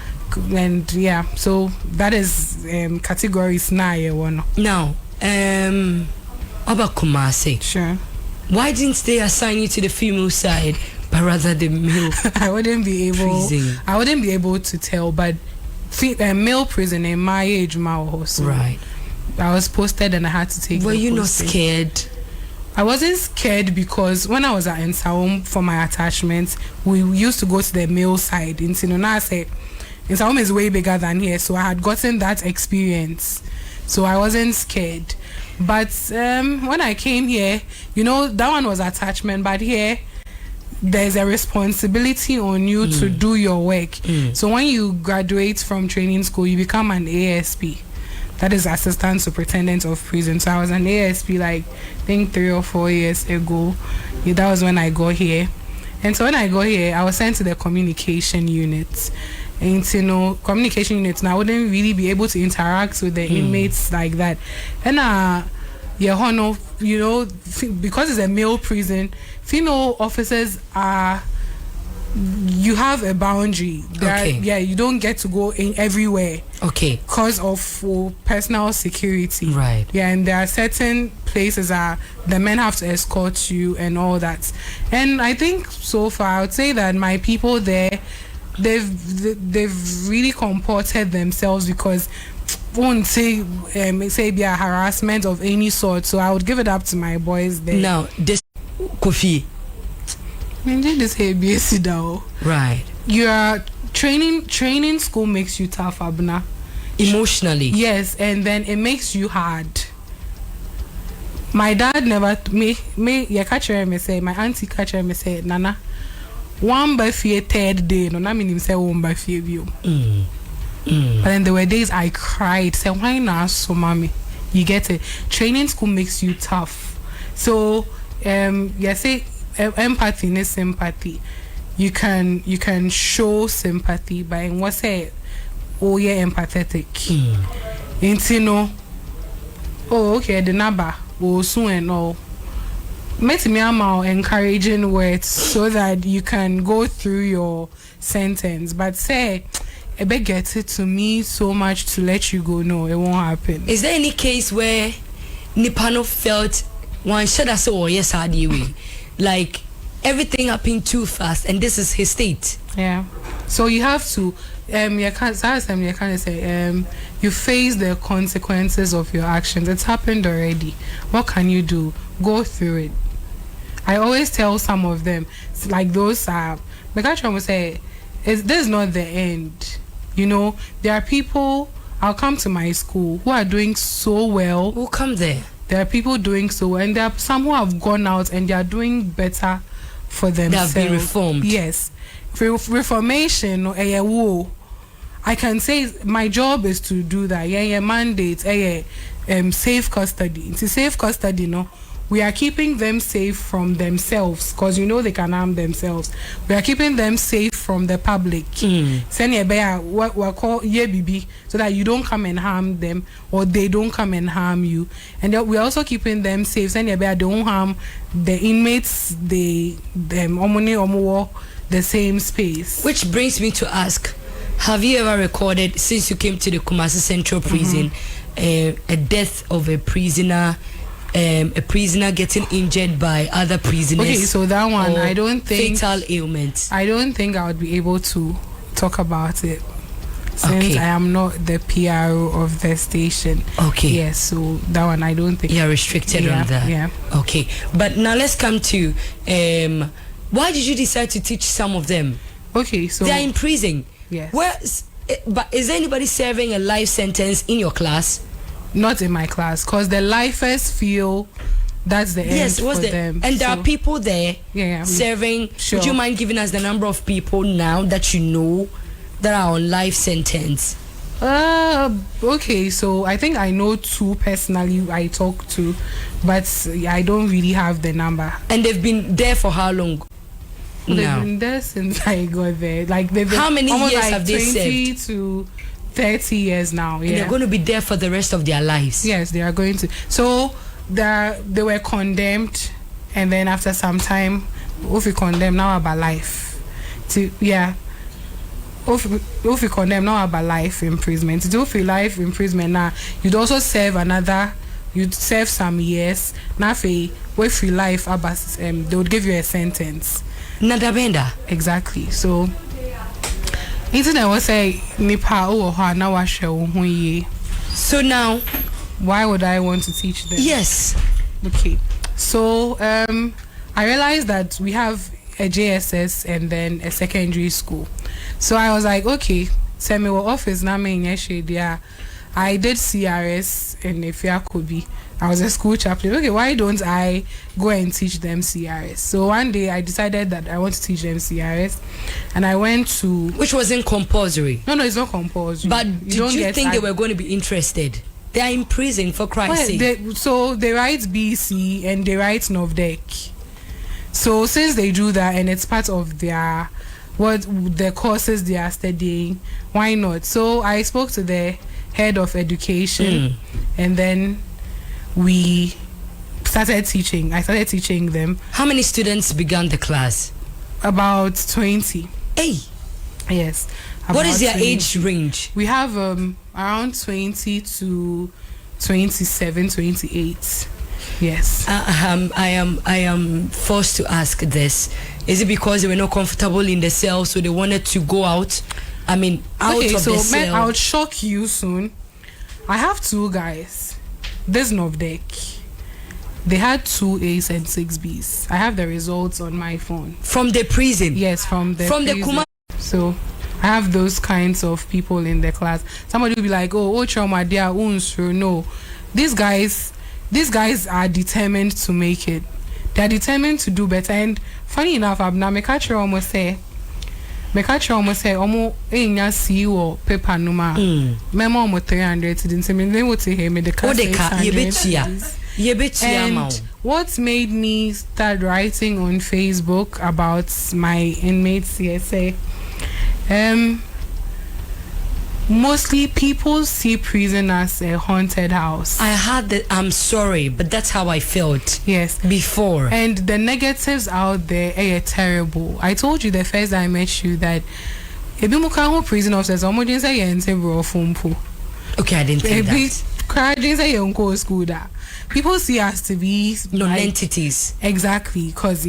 And yeah, so that is categories now. Now, about Kumasi. Sure. Why didn't they assign you to the female side, but rather the male? I wouldn't be able to tell, but male prison in my age, so right. I was posted and I had to take. Were you not scared? I wasn't scared because when I was at Nsawam for my attachments, we used to go to the male side. In Nsawam is way bigger than here, so I had gotten that experience, so I wasn't scared. But when I came here, that one was attachment, but here there's a responsibility on you to do your work. So when you graduate from training school, you become an ASP. That is Assistant Superintendent of Prison. So I was an ASP I think 3 or 4 years ago. That was when I got here. And so when I got here, I was sent to the communication unit. And communication units, and I wouldn't really be able to interact with the inmates like that. And because it's a male prison, female officers you have a boundary. You don't get to go in everywhere. Okay. Because of personal security. Right. Yeah, and there are certain places the men have to escort you and all that. And I think so far I would say that my people there, they've really comported themselves because won't say be a harassment of any sort. So I would give it up to my boys there. Now this Kofi. Right. Your training school makes you tough, Abna. Emotionally. Yes, and then it makes you hard. My dad never me catch me say, my auntie catch me say, Nana, one by fear third day, no, I mean him say one by fear view. But then there were days I cried, say, why not so mommy? You get it. Training school makes you tough. So say empathy and sympathy. You can show sympathy by what say you're empathetic. Okay, the number will soon and all. Met me encouraging words so that you can go through your sentence. But say a bit gets it to me so much to let you go. No, it won't happen. Is there any case where Nipano felt one should I say, oh yes, I do, like everything happened too fast, and this is his state? Yeah. So you have to you face the consequences of your actions. It's happened already. What can you do? Go through it. I always tell some of them, like those Chioma say, this is not the end. There are people, I'll come to my school who are doing so well. Who come there? There are people doing so well, and there are some who have gone out and they are doing better for themselves. They have been reformed. Yes. Reformation, I can say my job is to do that. Mandate, safe custody. It's safe custody, we are keeping them safe from themselves because they can harm themselves. We are keeping them safe from the public. What call so that you don't come and harm them or they don't come and harm you. And we're also keeping them safe. They don't harm the inmates, the same space. Which brings me to ask, have you ever recorded, since you came to the Kumasi Central Prison, a death of a prisoner getting injured by other prisoners? Okay, so that one, I don't think fatal ailments. I don't think I would be able to talk about it since I am not the PRO of the station. Okay. Yes, so that one I don't think you're restricted on that. Yeah. Okay, but now let's come to why did you decide to teach some of them? Okay, so they are in prison. Yes. But is there anybody serving a life sentence in your class? Not in my class, because the lifers feel that's the end for them. And there are people there serving. Sure. Would you mind giving us the number of people now that you know that are on life sentence? Okay, so I think I know 2 personally I talk to, but I don't really have the number. And they've been there for how long? They've been there since I got there. Like they've been how many years have they served? 20 to 30 years now. Yeah. And they're going to be there for the rest of their lives. Yes, they are going to. So they were condemned, and then after some time, if we condemn now about life, if we condemn now about life imprisonment, if you life imprisonment now, you'd also serve you'd serve some years. Now if you life about they would give you a sentence. Nadabenda. Exactly. So internet was say nipa now. So now, why would I want to teach them? Yes. Okay. So I realized that we have a JSS and then a secondary school. So I was like, okay, send me what office na me there. I did CRS and if I could be, I was a school chaplain. Okay, why don't I go and teach them CRS? So one day I decided that I want to teach them CRS, and I went to, which wasn't compulsory. No, it's not compulsory. But did you think they were going to be interested? They are in prison for Christ's sake. So they write BC and they write Novdek. So since they do that and it's part of their the courses they are studying, why not? So I spoke to the head of education, and then we started teaching. I started teaching them. How many students began the class? About 20. Hey. Yes. What is their 20. age range? We have around 20 to 27, 28. Yes. I am forced to ask this. Is it because they were not comfortable in the cell, so they wanted to go out? I mean, out of the cell. I would shock you soon. I have 2 guys. This Novdek. They had 2 A's and 6 B's. I have the results on my phone. From the prison? Yes, from the Kumasi. So I have those kinds of people in the class. Somebody will be like, oh Chioma, they are unsure. No. These guys are determined to make it. They are determined to do better. And funny enough, Abna Mekachi almost say omo enya see or paper numa. Memo omo 300 didn't say me would say hey me the class. And what made me start writing on Facebook about my inmates CSA? Mostly people see prison as a haunted house. I had that. I'm sorry, but that's how I felt. Yes, before. And the negatives out there are terrible. I told you the first time I met you that ebi muka prison officers almost say okay, I didn't think that. People see us to be non-entities. Exactly, because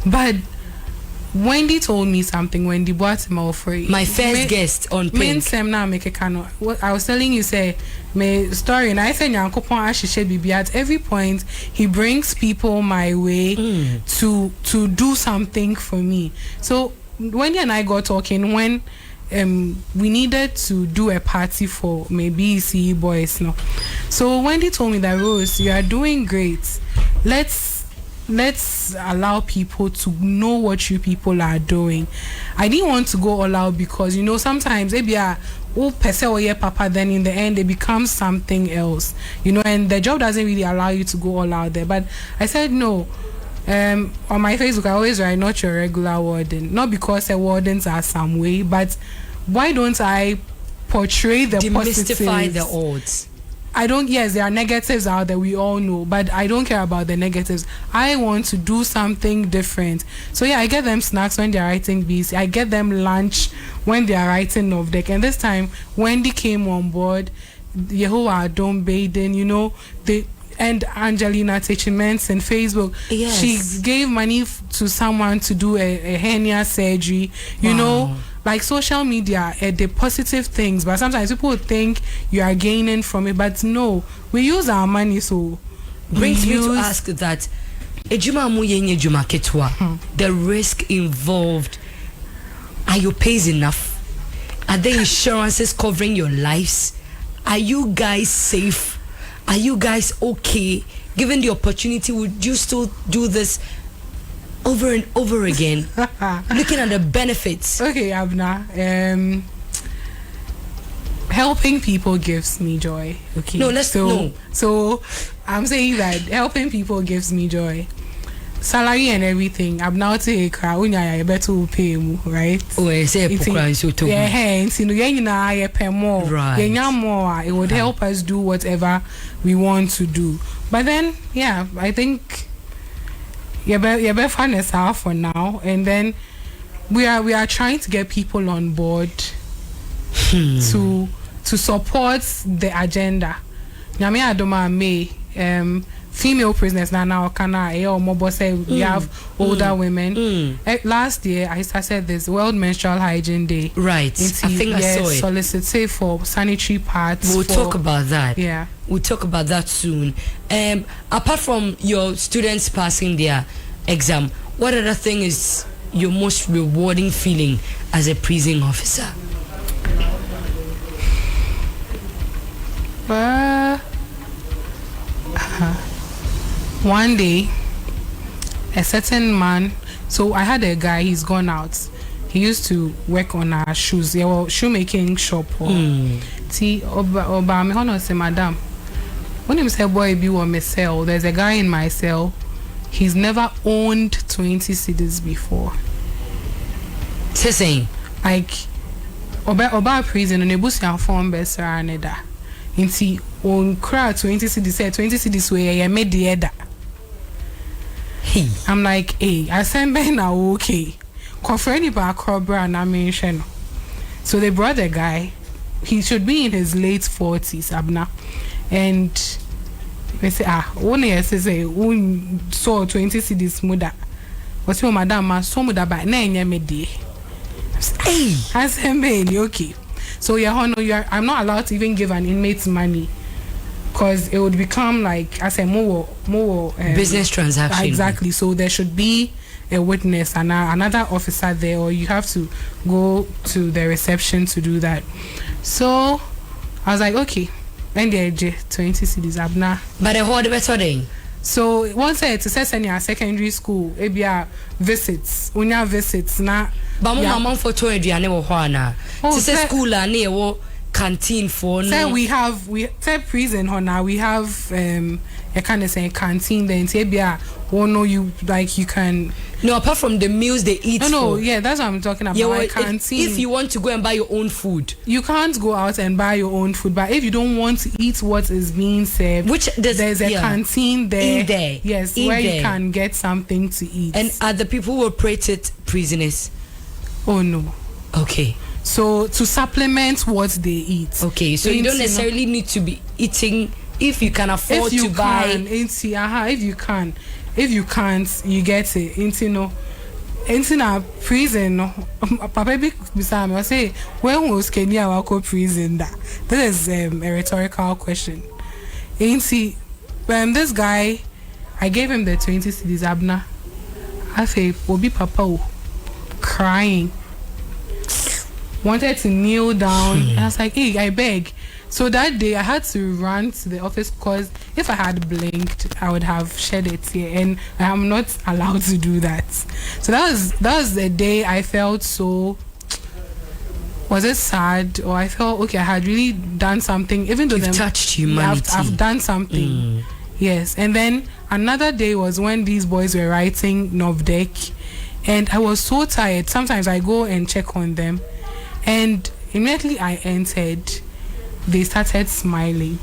but Wendy told me something. Wendy bought him for my first guest on Pink. What I was telling you, say my story, and I said at every point he brings people my way to do something for me. So Wendy and I got talking when we needed to do a party for maybe CE boys. No, so Wendy told me that, Rose, you are doing great. Let's allow people to know what you people are doing. I didn't want to go all out because sometimes maybe papa, then in the end it becomes something else, and the job doesn't really allow you to go all out there. But I said no. On my Facebook I always write, not your regular warden, not because the wardens are some way, but why don't I portray the demystify the odds? Yes, there are negatives out there, we all know, but I don't care about the negatives. I want to do something different. So yeah, I get them snacks when they're writing BC. I get them lunch when they're writing Novdek. And this time, Wendy came on board, Yehovah Don Baden, and Angelina Techiments and Facebook. Yes. She gave money to someone to do a hernia surgery, like social media, the positive things, but sometimes people think you are gaining from it, but no, we use our money. So brings me to ask that the risk involved, are your pays enough? Are the insurances covering your lives? Are you guys safe? Are you guys okay? Given the opportunity, would you still do this over and over again? Looking at the benefits. Okay, Abna. Helping people gives me joy. Okay. No, So I'm saying that helping people gives me joy. salary and everything. I'm now take unya better pay mu, right? Oh, I say yeah, hence you know pay more. Right. More. It would help us do whatever we want to do. But then, yeah, I think you better find us out for now, and then we are trying to get people on board to support the agenda. Nyame adoma me female prisoners now kana or mobile say we have older women. Last year I started this World Menstrual Hygiene Day. Right. I think I saw it. Solicit for sanitary pads. We'll talk about that. Yeah. We'll talk about that soon. Apart from your students passing their exam, what other thing is your most rewarding feeling as a prison officer? One day, a certain man. So I had a guy. He's gone out. He used to work on our shoes. Yeah, well, shoemaking shop. See, oba me hono say madam. When him say boy be on my cell, there's a guy in my cell. He's never owned 20 cedis before. Saying like oba prison on a bus and form best aneda. Inti on crowd 20 cedis say 20 cedis way I made the other. I'm like, hey, I send Ben now okay. Confront about Cobra and I mention. So they brought the guy. He should be in his late 40s, Abna. And they say, one year say, saw 20 cedis muda. What's your madam? So muda by 9 year midday. Hey, I said, Ben, okay. So I'm not allowed to even give an inmate money. Because it would become like I say more business transaction. Exactly. So there should be a witness and another officer there, or you have to go to the reception to do that. So I was like, okay, then the 20 cedis abna. But the whole better thing. So once I to say send your secondary school, ebia visits, unya visits na. But mama for 20 and never wana. To say school and near canteen for no. We say prison honor we have a kind of say canteen then say you like you can no apart from the meals they eat. No, yeah, that's what I'm talking about. Yeah, canteen. If you want to go and buy your own food, you can't go out and buy your own food. But if you don't want to eat what is being served, there's a canteen there. In there, yes, in where there. You can get something to eat. And are the people who operated prisoners? Oh no. Okay. So to supplement what they eat. Okay, so you don't necessarily need to be eating if you can afford to buy. If you can. If you can't, you get it. Into a prison, Papa be beside me. I say, when was Kenya Wako prison? That is a rhetorical question. This guy, I gave him the 20 cedis abna. I say, Obi Papa crying. Wanted to kneel down. And I was like, hey, I beg. So that day I had to run to the office because if I had blinked, I would have shed a tear, and I am not allowed to do that. So that was the day I felt so. Was it sad, or I felt okay? I had really done something, even though you've touched humanity. I've done something. Yes, and then another day was when these boys were writing Novdek, and I was so tired. Sometimes I go and check on them. And immediately I entered, they started smiling.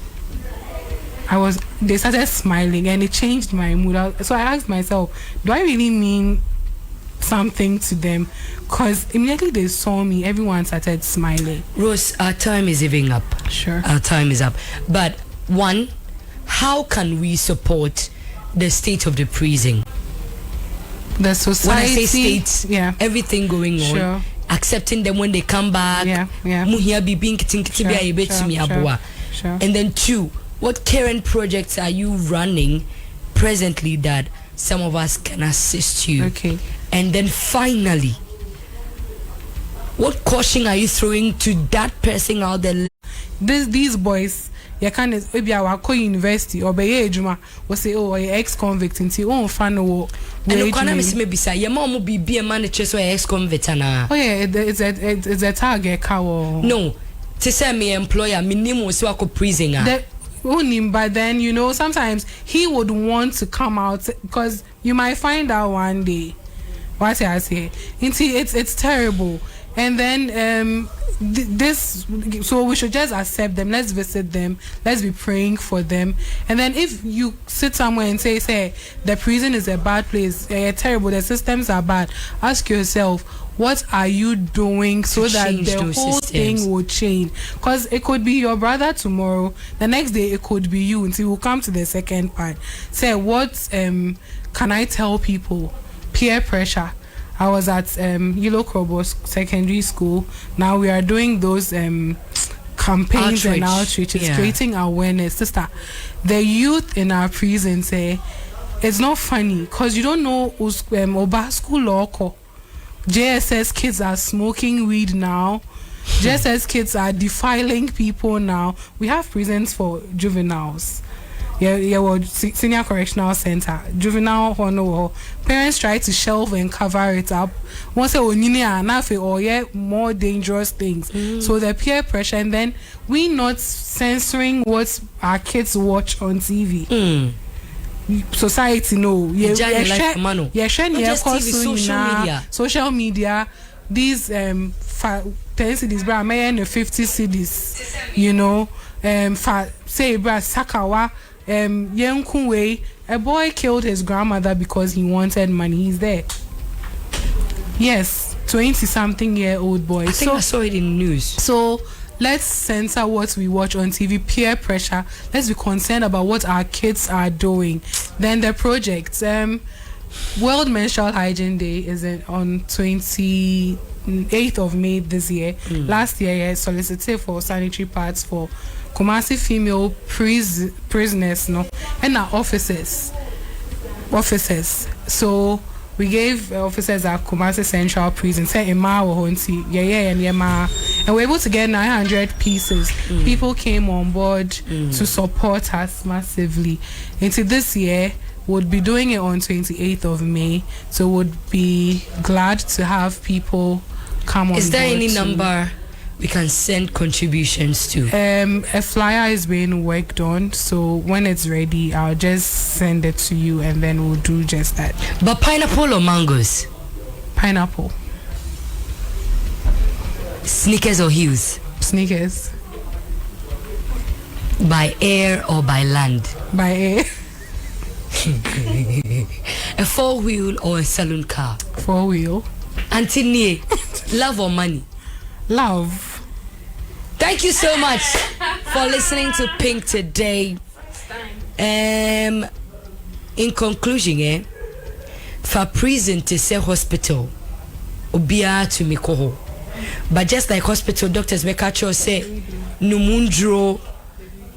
They started smiling, and it changed my mood. So I asked myself, do I really mean something to them? Because immediately they saw me, everyone started smiling. Rose, our time is even up. Sure. Our time is up. But one, how can we support the state of the prison? The society. When I say state, yeah, everything going on. Sure. Accepting them when they come back. Yeah. Sure. And then two, what current projects are you running presently that some of us can assist you? Okay. And then finally, what caution are you throwing to that person out there? These boys, you can maybe our university or be ejuma we say oh you ex-convict until oh fan wo and can I say bisa your mom be a manager so ex-convict na oh yeah it's a target cow no to say me employer minimum so ako prison But then, you know, sometimes he would want to come out because you might find out one day. What I say, it's terrible. And then so we should just accept them. Let's visit them. Let's be praying for them. And then if you sit somewhere and say the prison is a bad place, terrible, the systems are bad, ask yourself, what are you doing so that the whole thing will change? Because it could be your brother tomorrow, the next day it could be you. Until we'll come to the second part. Say, what can I tell people? Peer pressure. I was at Yellow Krobos Secondary School. Now we are doing those campaigns and outreaches, creating awareness. Sister, the youth in our prison say it's not funny because you don't know Oba school local. JSS kids are smoking weed now. JSS kids are defiling people now. We have prisons for juveniles. Senior Correctional Center, juvenile honor. Parents try to shelve and cover it up. Once or more dangerous things. So the peer pressure, and then we not censoring what our kids watch on TV. Society social media. These 10 cities, bra, may 50 cities. You know, say bra Sakawa. A boy killed his grandmother because he wanted money. He's there. Yes, 20-something-year-old boy. I think I saw it in the news. So let's censor what we watch on TV. Peer pressure. Let's be concerned about what our kids are doing. Then the project. World Menstrual Hygiene Day is on 28th of May this year. Last year, I solicited for sanitary pads for Kumasi female prisoners, and our officers. So we gave officers at Kumasi Central Prison, and we're able to get 900 pieces. People came on board to support us massively. Into this year, we'll be doing it on 28th of May, so would be glad to have people come on board. Is there any number we can send contributions to? A flyer is being worked on, so when it's ready, I'll just send it to you, and then we'll do just that. But pineapple or mangoes? Pineapple. Sneakers or heels? Sneakers. By air or by land? By air. A 4-wheel or a saloon car? 4-wheel. Auntie, love or money? Love. Thank you so much for listening to Pink today. In conclusion, for prison to say hospital, obia to mikoho. But just like hospital, doctors make sure say numundro,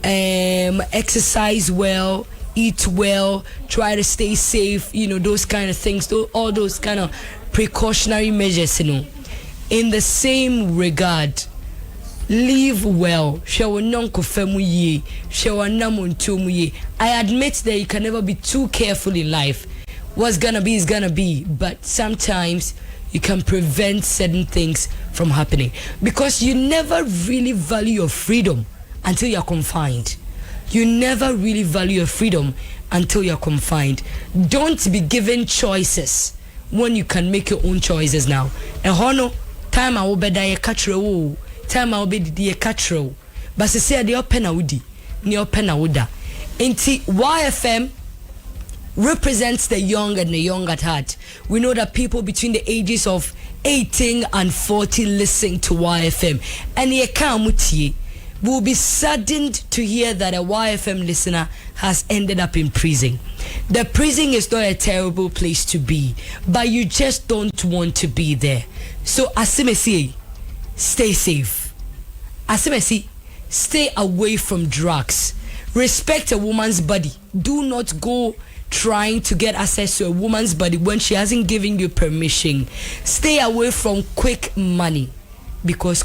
exercise well, eat well, try to stay safe, you know, those kind of things, all those kind of precautionary measures, you know. In the same regard, live well. I admit that you can never be too careful in life. What's gonna be is gonna be, but sometimes you can prevent certain things from happening because you never really value your freedom until you're confined. You never really value your freedom until you're confined. Don't be given choices when you can make your own choices now. And hono time I will be die catro, time I will be the catro. But say the open awudi, ni open awuda. Inti YFM represents the young and the young at heart. We know that people between the ages of 18 and 40 listen to YFM. And ye kamuti will be saddened to hear that a YFM listener has ended up in prison. The prison is not a terrible place to be, but you just don't want to be there. So asimesi, stay safe. Asimesi, stay away from drugs. Respect a woman's body. Do not go trying to get access to a woman's body when she hasn't given you permission. Stay away from quick money because